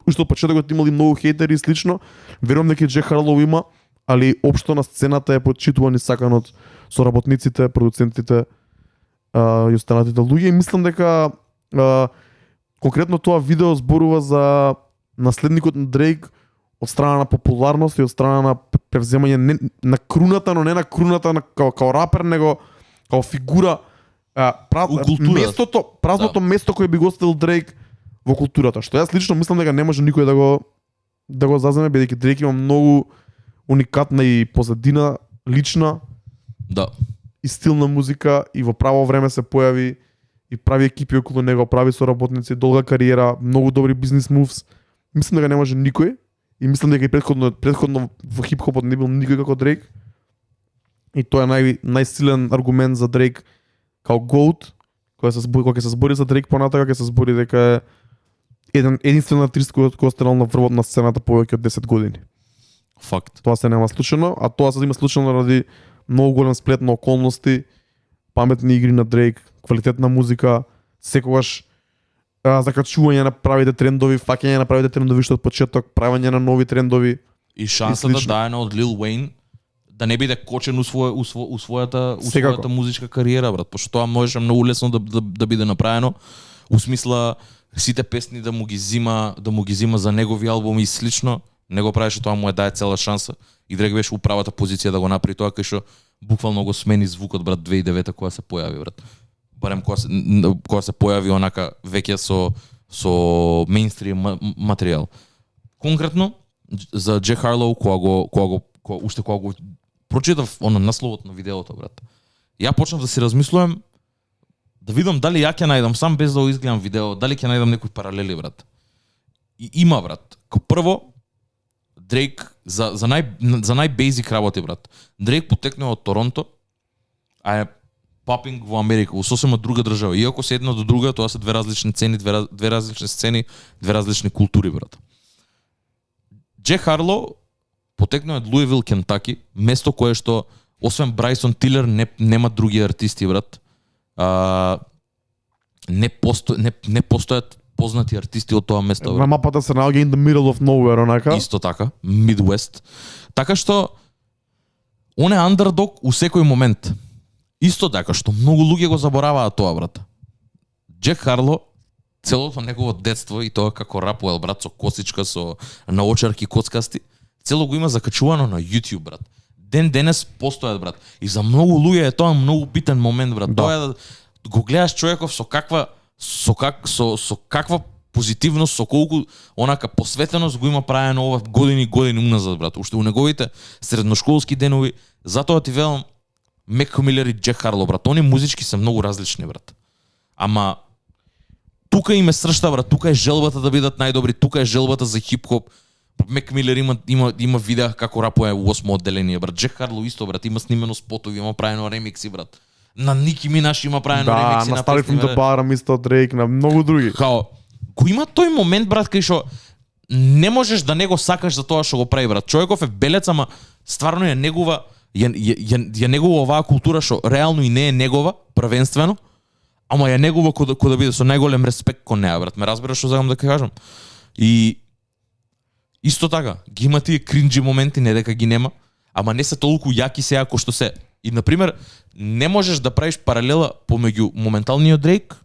уште од почетокот имали многу хейтери и слично. Верувам дека Джек Харлоу има, али општо на сцената е почитуван и сакан од соработниците, продуцентите и останатите луѓе. И мислам дека конкретно тоа видео зборува за наследникот на Дрейк од страна на популарност и од страна на превземање не на круната, но не на круната на као рапер, него као фигура местото, празното место кое би го оставил Дрейк во културата. Што јас лично мислам дека не може никој да го заземе, бидејќи Дрейк има многу уникатна и позадина, лична, Да. и стилна музика, и во право време се појави и прави екипи околу него, прави соработници, долга кариера, многу добри бизнес мувс. Мислам дека не може никој и мислам дека и претходно во хип-хопот не бил никој како Дрейк. И тоа е најсилен аргумент за Дрейк као GOAT, кога ќе се збори за Дрейк понатака, ќе се збори дека е единствен артист кој останал на врвот на сцената повеќе од 10 години. Факт. Тоа се нема случајно, а тоа се има случајно ради многу голем сплет на околности, паметни игри на Дрейк, квалитетна музика, секогаш закачување на правите трендови, фаќање на правите трендови што од почеток, правење на нови трендови. И шанса да даде од Лил Уейн да не биде кочен у својата музичка кариера, брат, пошто тоа можеше многу лесно да биде направено. У смисла сите песни да му ги зима за негови албуми и слично, не го правеше, тоа му е даде цела шанса. И Дрейк беше у правата позиција да го направи тоа, кај што буквално го смени звукот, брат, 2009 кога се појави, брат. Барем кога се појави онака веќе со мејнстрим материјал. Конкретно за Джек Харлоу кога го прочитав насловот на видеото, брат. Ја почнав да си размислувам да видам дали ја ќе најдам сам без да го изгледам видео, дали ќе најдам некои паралели, брат. И има, брат. Ко прво Дрейк за најбейзик работи, брат. Дрейк потекнува од Торонто, а е папинг во Америка, во сосема друга држава. Иако се една до друга, тоа се две различни цени, две различни сцени, две различни култури, брат. Джек Харлоу потекнува од Луивил, Кентаки, место кое што освен Брайсон Тилер нема други артисти, брат. Не постојат познати артисти од тоа место. На мапата се наоѓа in the middle of nowhere, онака. Исто така, Midwest. Така што он е андердог у секој момент. Исто така што многу луѓе го забораваат тоа, брат. Джек Харлоу целото негово детство и тоа како рапуел, брат, со косичка, со наочарки коцкасти, цело го има закачувано на YouTube, брат. Ден денес постојат, брат. И за многу луѓе е тоа многу битен момент, брат. Да. Тоа е да го гледаш човеков со каква позитивност, со колку онака посветеност го има правено ова години уназад, брат. Уште у неговите средношколски денови, затоа ти велам Мек Милер и Джек Харлоу, брат. Они музички се многу различни, брат. Ама тука им е сршта, брат. Тука е желбата да бидат најдобри, тука е желбата за хип-хоп. Мек Милер има видеа како рапува у 8 одделение, брат. Джек Харлоу исто, брат, има снимено спотови, има правено ремикси, брат. На Ники Минаш има правено ремикси на Started from the Bottom, исто Дрейк, на многу други. Као, го има тој момент, брат, кај што не можеш да не го сакаш за тоа што го прави, брат. Човеков е белец, ама стварно е негова оваа култура што реално и не е негова, првенствено, ама е негова кој да биде со најголем респект кон неа, брат. Ме разбираш што сакам да кажам. И Исто така, ги има тие кринџи моменти, не дека ги нема, ама не се толку јаки сега кој што се. И на пример, не можеш да правиш паралела помеѓу моменталниот Дрейк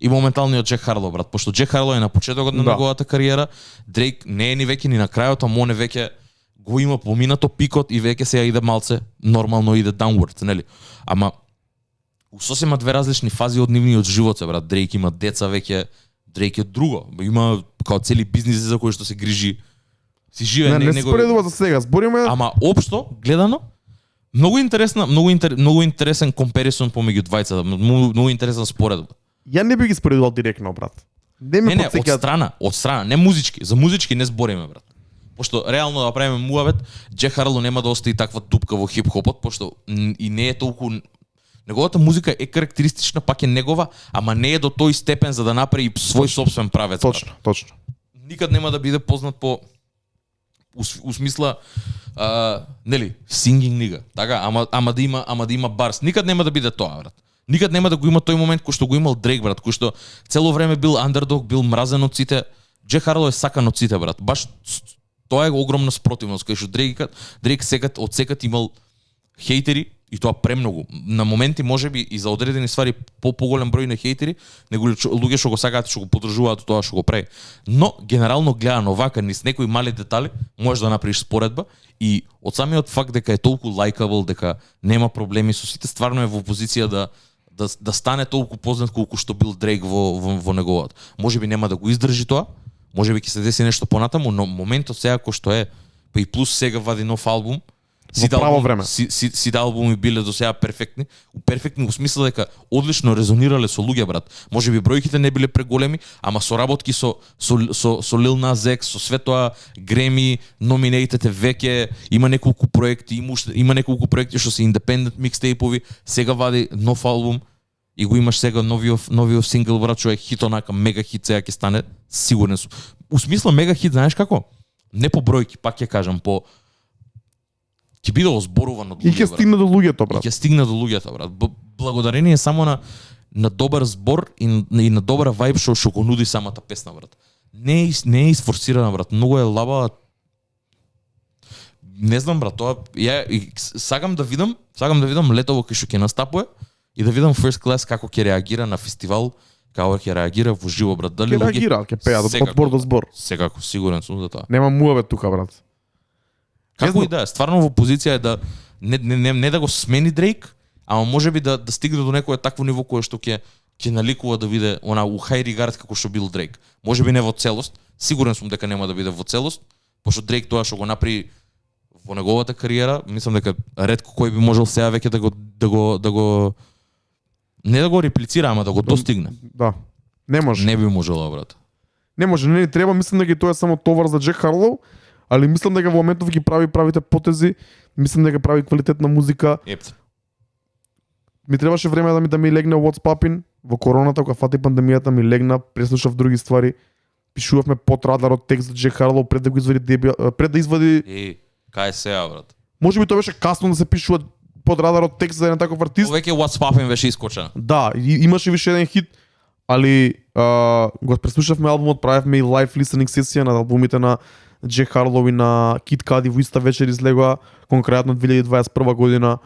и моменталниот Джек Харлоу, брат, пошто Джек Харлоу е на почетокот на неговата кариера, Дрейк не е ни веќе ни на крајот, а моне веќе го има поминато пикот и веќе сега иде малце нормално иде downward, нели? Ама сосема две различни фази од нивниот живот, брат. Дрейк има деца веќе, Дрейк е друго. Има као цели бизниси за кои што се грижи. Си живе не споредува за сега, збориме. Ама општо гледано многу интересен комперисон помеѓу двајцата, многу интересен споредба. Ја не би ги споредувал директно, брат. Не, од страна, не музички. За музички не збориме, брат. Пошто реално да правиме муавет, Джек Харлоу нема да остави таква дупка во хип-хопот, пошто и не е толку. Неговата музика е карактеристична, пак е негова, ама не е до тој степен за да направи свој собствен правец. Точно, брат. Точно. Никад нема да биде познат по у смисла нели, singing нига. Така, ама да има барс. Никад нема да биде тоа, брат. Никад нема да го има тој момент кој што го имал Дрейк, брат, кој што цело време бил андердог, бил мразен од сите. Джек Харлоу е сакан од сите, брат. Баш тоа е огромна спротивност, кај што Дрейк секад имал хейтери и тоа премногу. На моменти можеби и за одредени ствари поголем број на хейтери, него луѓе што го сакаат, што го поддржуваат тоа што го прави. Но генерално гледано вака низ некои мали детали можеш да направиш споредба и од самиот факт дека е толку лајкабл, дека нема проблеми со сите, стварно е во позиција да стане толку познат колку што бил Дрейк во неговото. Можеби нема да го издржи тоа, можеби ќе се деси нешто понатаму, но моментот сега кој што е, па и плюс сега вади нов албум. Сите албуми биле до сега перфектни во смисла дека одлично резонирале со луѓе, брат. Можеби бројките не биле преголеми, ама соработки со Lil Nas X, со све тоа, Греми, номинейтите веќе, има неколку проекти, има неколку проекти што се independent микстейпови, сега вади нов албум и го имаш сега новиот сингл, брат, што е хит, онака мега хит, сега ќе стане, сигурен сум. У смисла мега хит, знаеш како? Не по бројки, пак ќе кажам, ќе биде озборуван од луѓе. И ќе стигне до луѓето, брат. И ќе стигне до луѓето, брат. Благодарение само на добар збор и на добра вајб што го нуди самата песна, брат. Не е изфорсирана, брат. Многу е лаба. Не знам, брат, тоа сакам да видам летово кај што ќе настапува и да видам First Class како ќе реагира на фестивал, како ќе реагира во живо, брат. Дали ќе реагира, ќе пеа од збор до збор. Секако, сигурен сум за тоа. Нема муавет тука, брат. Како и да е, стварно во позиција е да не да го смени Дрейк, ама можеби да стигне до некое такво ниво кое што ќе наликува да биде она у high regard како што бил Дрейк. Можеби не во целост, сигурен сум дека нема да биде во целост, пошто Дрейк тоа што го направи во неговата кариера, мислам дека ретко кој би можел сега веќе да го не да го реплицира, ама да го достигне. Да. Не може. Не би можело, брат. Не може, не треба, мислам дека тоа е само товар за Джек Харлоу. Али мислам дека во моментов ги правите потези, мислам дека прави квалитетна музика. Ми требаше време да ми легне What's Poppin' во короната, кога фати пандемијата, ми легна, преслушав други ствари. Пишувавме под радарот текст за Джек Харлоу пред да го извади пред да извади. Кај сега, брат? Можеби тоа беше касно да се пишува под радарот текст за еден таков артист. Веќе What's Poppin' беше искочена. Да, имаше више еден хит, али го преслушавме албумот, правевме и лайв листенинг сесија на албумите на Джек Харлоу и на Кид Кади во иста вечер излегоа, конкретно 2021 година.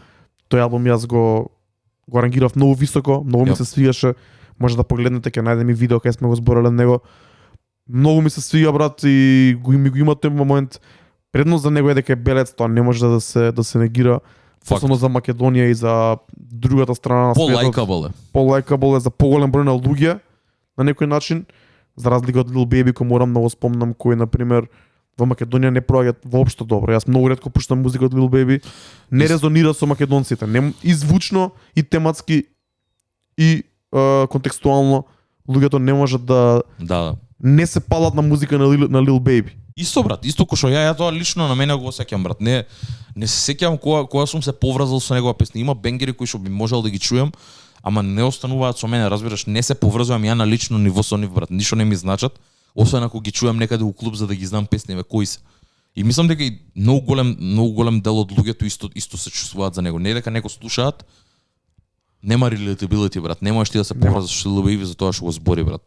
Тој албум јас го арангирав многу високо, многу ми се свигаше. Може да погледнете, ќе најдеме видео кај сме го збореле на него. Многу ми се свига, брат, и го има тој момент. Предност за него е дека е белец, тоа не може да се негира. Особено за Македонија и за другата страна на светот. По-лајкабл е за поголем број на луѓе на некој начин. За разлика од Lil Baby, кој морам да го спомнам, кој на пример во Македонија не проаѓаат воопшто добро. Јас многу ретко пуштам музика од Lil Baby. Не резонира со македонците. И звучно, и тематски, и контекстуално луѓето не можат да не се палат на музика на Lil Baby. Исто, брат, исто кој што ја тоа лично на мене го сеќам, брат. Не се сеќам кога сум се поврзал со негова песна. Има бенгери кои што би можел да ги чујам, ама не остануваат со мене, разбираш, не се поврзувам ја на лично ниво со нив, брат. Ништо не ми значат, освен ако ги чујам некаде у клуб за да ги знам песниве кои се. И мислам дека и многу голем дел од луѓето исто се чувствуваат за него. Не дека него слушаат, нема relatability, брат. Не можеш ти да се поврзаш со Lil Baby за тоа што го збори, брат.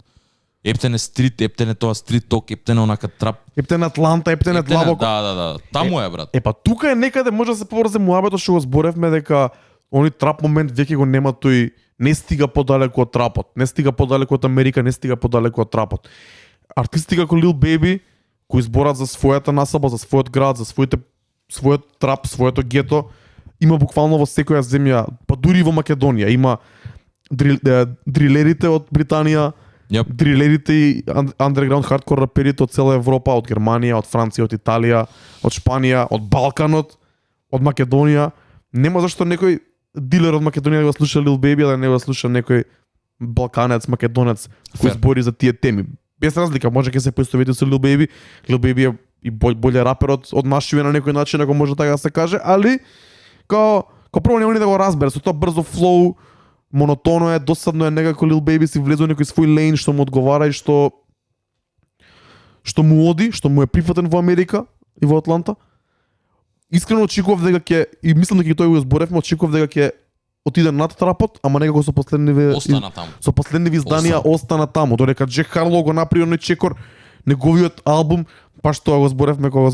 Ептен е стрит, ептен е тоа стрит ток, ептен е онака трап. Ептен Атланта, ептен Ептен е- длабоко. Да. Таму е брат. Па тука е некаде може да се поврзе муабето што го зборевме дека они трап момент веќе го нема тој, не стига подалеку од трапот, не стига подалеку од Америка, не стига подалеку од трапот. Артисти како Lil Baby кои зборат за својата насаба, за својот град, за својот трап, своето гето, има буквално во секоја земја, па дури и во Македонија има дрилерите од Британија, Јап. дрилерите и underground хардкор раперите од цела Европа, од Германија, од Франција, од Италија, од Шпанија, од Балканот, од Македонија. Нема зашто некој дилер од Македонија да го слуша Lil Baby, а да не го слуша некој балканец, македонец кој Фер. збори за тие теми. Без разлика, може ќе се поистовети со Lil Baby. Lil Baby е и боле рапер од Машиве на некој начин, ако може така да се каже, али као прво нема ни да го разбере, со тоа брзо флоу, монотоно е, досадно е, некако Lil Baby си влезе во некој свој лейн што му одговара и што му оди, што му е прифатен во Америка и во Атланта. Искрено очекував дека ќе, и мислам дека и тој го зборевме, очекував дека ќе отиде над трапот, ама некако со Остана таму. со последниви изданија остана таму, додека Джек Харлоу го направи оној чекор, неговиот албум, па што го зборевме кога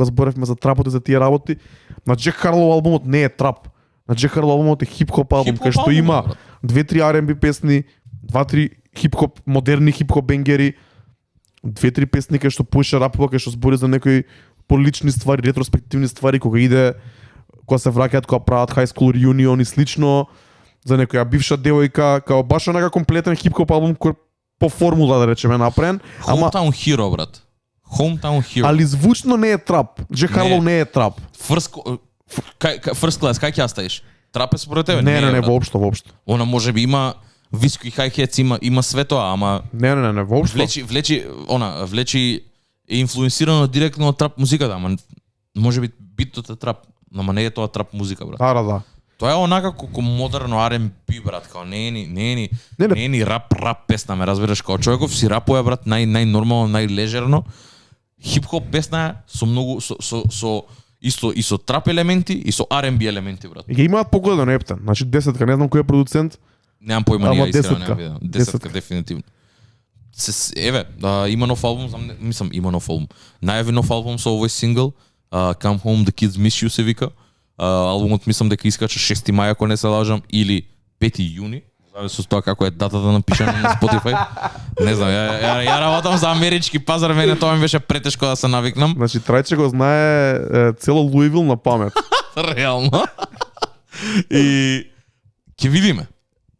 зборевме за трапот и за тие работи, на Джек Харлоу албумот не е трап. На Джек Харлоу албумот е хип-хоп албум, кај што има 2-3 R&B песни, 2-3 хип-хоп, модерни хип-хоп бенгери, 2-3 песни кај што пуша рапува, кај што збори за некои полични ствари, ретроспективни ствари, кога се враќаат, кога прават high school reunion и слично, за некоја бивша девојка, као баш онака комплетен хип-хоп албум кој по формула да речеме направен, ама Hometown Hero брат. Hometown Hero. али звучно не е трап. Джек Не. Харлоу не е трап. First class, кај ќе ја ставиш? Трап е според тебе? Не, брат. воопшто. Она можеби има високи hi-hats, има све тоа, ама Не, воопшто. влечи е инфлуенсирано директно од трап музиката, ама можеби битот е трап, ама не е тоа трап музика брат. Да. Тоа е онака како модерно R&B брат, као не е ни рап песна, ме разбираш, као човеков си рапува брат, најнормално, најлежерно. Хип-хоп песна е со многу со исто и со трап елементи и со R&B елементи брат. И ги имаат погледано ептен. Значи 10-ка, не знам кој е продуцент. Немам појма Ама ние истина, десетка. немам видено. Десетка. Десетка дефинитивно. Еве, има нов албум, има нов албум. Најави нов албум со овој сингл, Come Home The Kids Miss You се вика. Албумот мислам дека искача 6 мај ако не се лажам или 5 јуни. Зависи од тоа како е датата напишана на Spotify. Не знам, ја работам за амерички пазар, мене тоа ми беше претешко да се навикнам. Значи Трајче го знае цело Луивил на памет. Реално. И ќе видиме.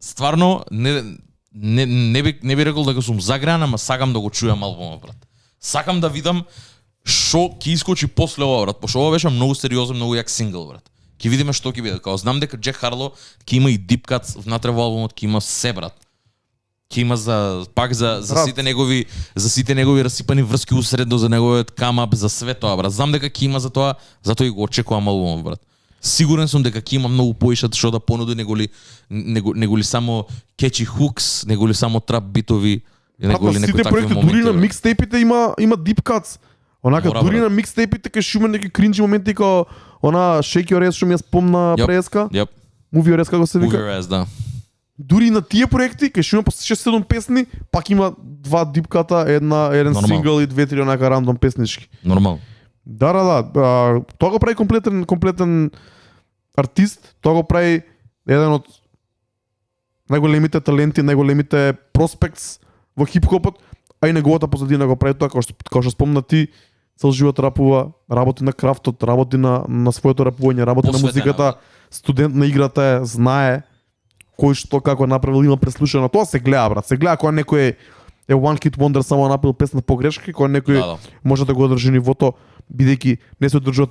Стварно не би рекол дека сум загреан, ама сакам да го чујам албумот брат. Сакам да видам што ќе искочи после ова брат, пошто ова беше многу сериозен, многу јак сингл брат. Ќе видиме што ќе биде. Као знам дека Джек Харлоу ќе има и deep cuts внатре во албумот, ќе има се брат. Ќе има за сите негови расипани врски усредно, за неговиот камап, за све тоа брат. Знам дека ќе има за тоа, затоа и го очекувам албумот брат. Сигурен сум дека ќе има многу поише што да понуди, него ли само catchy hooks, него ли само трап битови, него ли некои Сите такви проекти, моменти. дури на брат. микстейпите има deep cuts. Онака Мора, дури брат. на микстейпите кај шуме неки кринџи моменти као она Shake Your Ass што ми ја спомна Јап. преска. Јап, Move Your Ass како се Move вика. Your Ass, да. Дури на тие проекти кај шуме по 6-7 песни, пак има 2 deep cuta, еден Нормално. сингл и 2-3 онака рандом песнички. Нормално. Да. Тоа го прави комплетен артист, тоа го прави еден од најголемите таленти, најголемите проспектс во хип-хопот, а и неговата позадина го прави тоа, како што спомна ти, цел живот рапува, работи на крафтот, работи на своето рапување, работи на Посветена, музиката, студент на играта е, знае кој што како направил, има преслушано. Тоа се гледа брат, се гледа кога некој е one hit wonder, само направил песна погрешки, кога некој Да. може да го одржи нивото, бидејќи не се одржува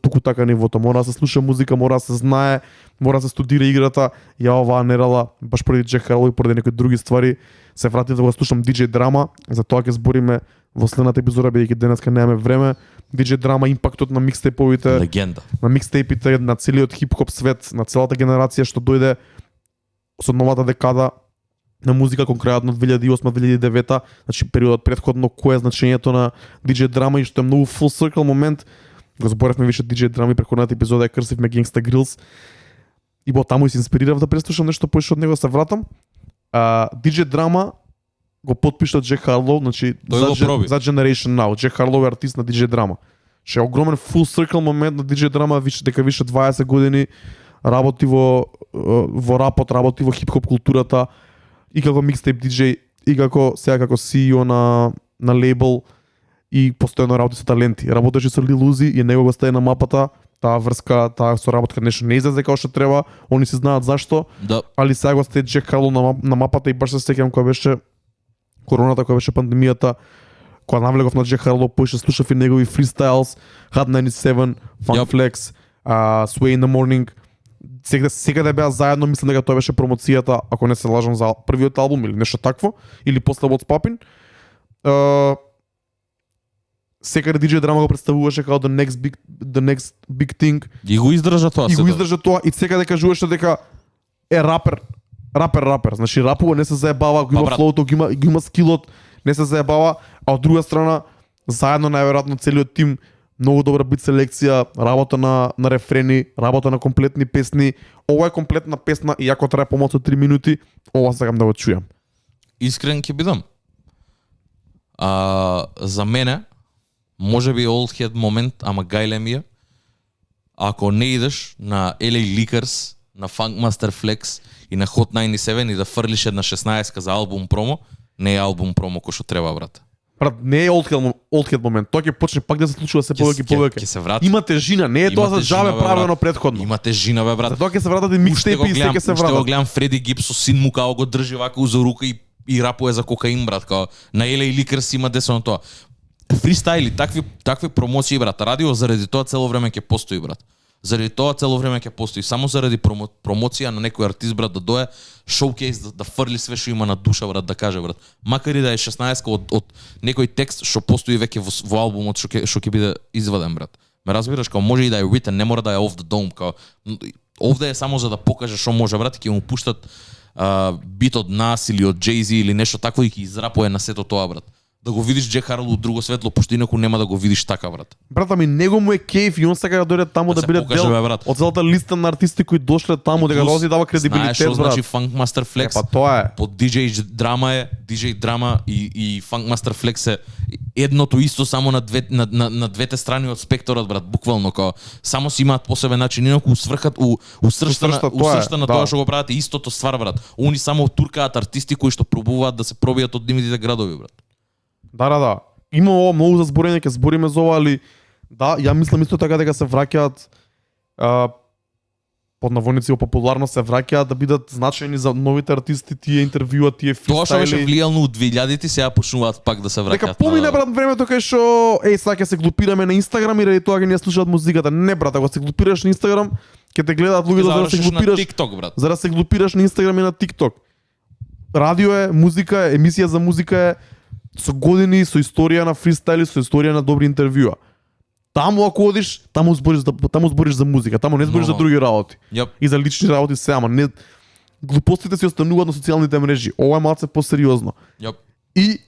туку така нивото. Мора да се слуша музика, мора да се знае, мора да се студира играта. Ја оваа нерала, баш поради Джек Харлоу и поради некои други ствари, се вратив да го слушам DJ Драма, за тоа ќе збориме во следната епизода, бидејќи денеска немаме време. DJ Драма, импактот на микстейповите, Легенда. на микстейпите, на целиот хип-хоп свет, на целата генерација што дојде со новата декада на музика, конкретно 2008-2009, значи периодот претходно, кој е значењето на DJ Драма и што е многу full circle момент. Го зборевме више DJ Драма и претходната епизода ја крсивме Gangsta Grills. И таму и се инспирирав да преслушам нешто поише од него, се вратам. DJ Драма го потпишта Джек Харлоу, значи Тој го проби. за Generation Now. Джек Харлоу е артист на DJ Drama. Ше огромен full circle момент на DJ Drama, дека више 20 години работи во рапот, работи во хип-хоп културата и како микстейп DJ и како сега како CEO на лейбл и постојано работи со таленти. Работеше со Lil Uzi и него го стави на мапата. Таа врска, таа соработка нешто не излезе како што треба, они се знаат зашто. Да. Али сега го сте Джек Харлоу на мапата и баш се сеќавам кога беше короната, кога беше пандемијата, кога навлегов на Джек Харлоу, поише слушав и негови фристайлс, Hot 97, Funk Flex, Sway in the Morning. Секаде беа заедно, мислам дека тоа беше промоцијата, ако не се лажам, за првиот албум или нешто такво, или после What's Poppin'. Секаде DJ Drama го представуваше како the next big thing. И го издржа тоа И се. го издржа тоа и секаде кажуваше дека е рапер. Значи рапува, не се заебава, го има брат. флоуто, го има скилот, не се заебава, а од друга страна заедно најверојатно целиот тим многу добра бит селекција, работа на рефрени, работа на комплетни песни. Ова е комплетна песна и ако трае помалку од 3 минути, ова сакам да го чујам. Искрен ќе бидам. За мене може би old head момент, ама гајле ми е. Ако не идеш на LA Lickers, на Funkmaster Flex и на Hot 97 и да фрлиш една 16 за албум промо, не е албум промо кој што треба, брат. Брат, не е old head момент. Тоа ќе почне пак да се случува се повеќе и Ќе повеќе. се врати. Има тежина, не е тоа за Има тежина, джабе бе, правено брат. претходно. Има тежина, бе, брат. За тоа ќе се вратат и микстейпи и се ќе се Уште го вратат. гледам Фреди Гипс со син му као го држи вака за рука и рапува за кокаин, брат, као на LA Lickers има десено тоа. Фристайли, такви промоции, брат. Радио заради тоа цело време ќе постои, брат. Заради тоа цело време ќе постои. Само заради промоција на некој артист, брат, да дое шоукейс, да фрли све што има на душа, брат, да каже, брат. Макар и да е 16 од некој текст што постои веќе во албумот што ќе биде изваден, брат. Ме разбираш, као може и да е written, не мора да е off the dome, као овде е само за да покаже што може, брат, и ќе му пуштат бит од нас или од Jay-Z или нешто такво и ќе израпува на сето тоа, брат. Да го видиш Джек Харлоу од друго светло, пошто инаку нема да го видиш така, брат. Брат, ами него му е кейф и он сака да дојде таму Да да се биде покаже, дел бе, брат. од целата листа на артисти кои дошле таму, дека Плюс, дози дава кредибилитет, знаеш што брат. значи Funkmaster Flex? Па тоа е. Под DJ Drama е, DJ Drama и Funkmaster Flex е едното исто само на двете страни од спекторот, брат, буквално као само си имаат посебен начин, инаку усршта на тоа што го прават е истото ствар, брат. Они само туркаат артисти кои што пробуваат да се пробијат од димитите градови, брат. Да. Има ова многу за зборење, ќе збориме за ова, али да, ја мислам исто така дека се враќаат под наводници во популарност се враќаат да бидат значајни за новите артисти, тие интервјуа, тие Тоа што беше фристайли. влијално од 2000-ти, сега почнуваат пак да се враќаат. Дека помине, брат, времето кај што сега ќе се глупираме на Инстаграм и ради тоа ќе ни ја слушаат музиката. Не, брат, ако се глупираш на Инстаграм, ќе те гледаат луѓето за да се на глупираш. TikTok, брат. За да се глупираш на Инстаграм и на TikTok. Радио е, музика е, емисија за музика е со години, со историја на фристайли, со историја на добри интервјуа. Таму ако одиш, таму збориш за музика, таму не збориш за други работи. Јап. И за лични работи се, ама не глупостите си остануваат на социјалните мрежи. Ова е малце посериозно. Јап. И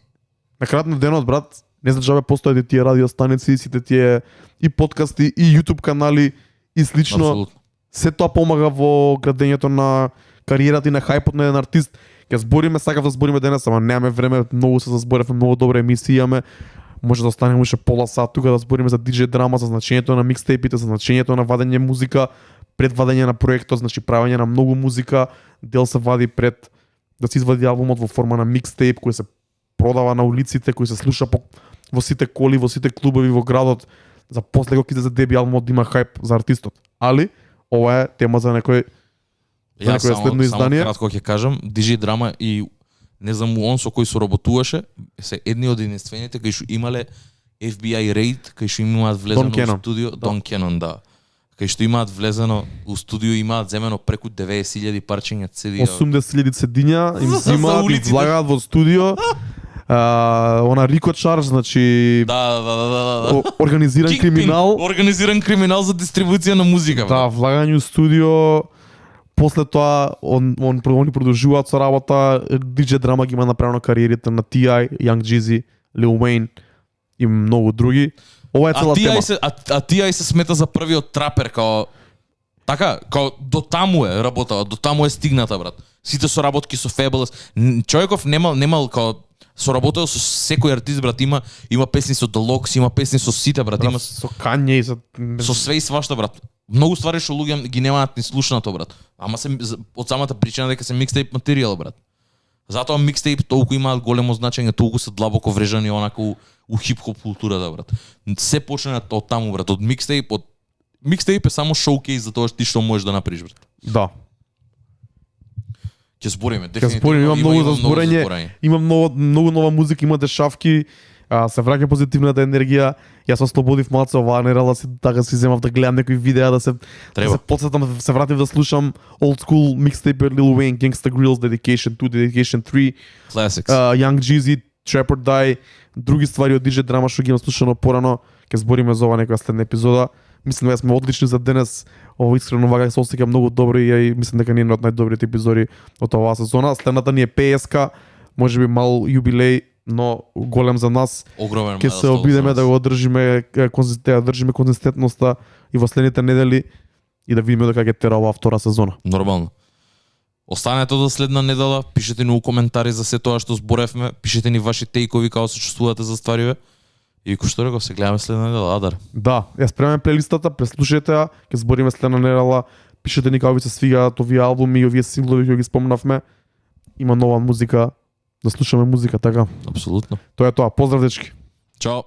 на крајот на денот, брат, не за джабе постојат и тие радио станици, сите тие и подкасти, и YouTube канали и слично. Апсолутно. Се тоа помага во градењето на кариерата и на хајпот на еден артист. Ќе збориме, сакав да збориме денес, ама немаме време, многу се заборавме, многу добра емисија имаме. Може да останеме уште пола сат тука да збориме за DJ Drama, за значењето на микстейпите, за значењето на вадење музика, пред вадење на проектот, значи правење на многу музика, дел се вади пред да се извади албумот во форма на микстейп кој се продава на улиците, кој се слуша во сите коли, во сите клубови во градот, за после кога ќе за деби албумот да има хајп за артистот. Али ова е тема за некој Ја следно издание. Само кратко ќе кажам, DJ Drama и не знам он со кој соработуваше, се едни од единствените кои што имале FBI рейд, кои што имаат влезено во студио, Don Cannon, да. Кај што имаат влезено у студио, имаат земено преку 90.000 парчиња CD. 80.000 седиња им За взимаат и улиците. влагаат во студио. Она Рико Чарж, значи Да. организиран Kingpin, криминал. Организиран криминал за дистрибуција на музика. Да, влагање у студио. После тоа они продолжуваат со работа. DJ Drama ги има направено кариерите на T.I., Young Jeezy, Lil Wayne и многу други. Ова е цела тема. T.I. се смета за првиот трапер, као така, као до таму е работава, до таму е стигната, брат. Сите соработки со Fabulous. Човеков немал као Соработил со секој артист, брат, има песни со Deluxe, има песни со сите, брат, има со Kanye и со све и свашта, брат. Многу ствари што луѓе ги немаат ни слушнато, брат. Ама се од самата причина дека се микстейп материјал, брат. Затоа микстейп толку имаат големо значење, толку се длабоко врежани онака у хип-хоп културата, брат. Се почна од таму, брат, од микстейп е само шоукейс за тоа што можеш да направиш, брат. Да. Ќе збориме, Ќе дефинитивно. збориме, има многу за зборење, има многу нова музика, има дешавки, се враќа позитивната енергија. Јас се ослободив малце оваа нерала, си земав да гледам некои видеа, да се потсетам, да се вратив да слушам old school mixtape Lil Wayne, Gangsta Grillz, Dedication 2, Dedication 3, Classics. Young Jeezy, Trap or Die, други ствари од DJ Drama што ги имам слушано порано. Ќе збориме за ова некоја следна епизода. Мислам дека сме одлични за денес. Ово искрено вака се осеќам многу добро и мислам дека не е една од најдобрите епизоди од оваа сезона. Следната ни е PSK, можеби мал јубилеј, но голем за нас. Огромен. Ќе се обидеме да го одржиме конзистентноста и во следните недели и да видиме дека ќе тера оваа втора сезона. Нормално. Останете до следна недела, пишете ни у коментари за се тоа што зборевме, пишете ни ваши тејкови како се чувствувате за ствариве. И кој што реков, се гледаме следна недела, Адар. Да, ја спремаме плейлистата, преслушајте ја, ќе збориме следна недела, пишете ни како ви се свигаат овие албуми и овие синглови кои ги спомнавме. Има нова музика, да слушаме музика, така. Апсолутно. Тоа е тоа. Поздрав, дечки. Чао.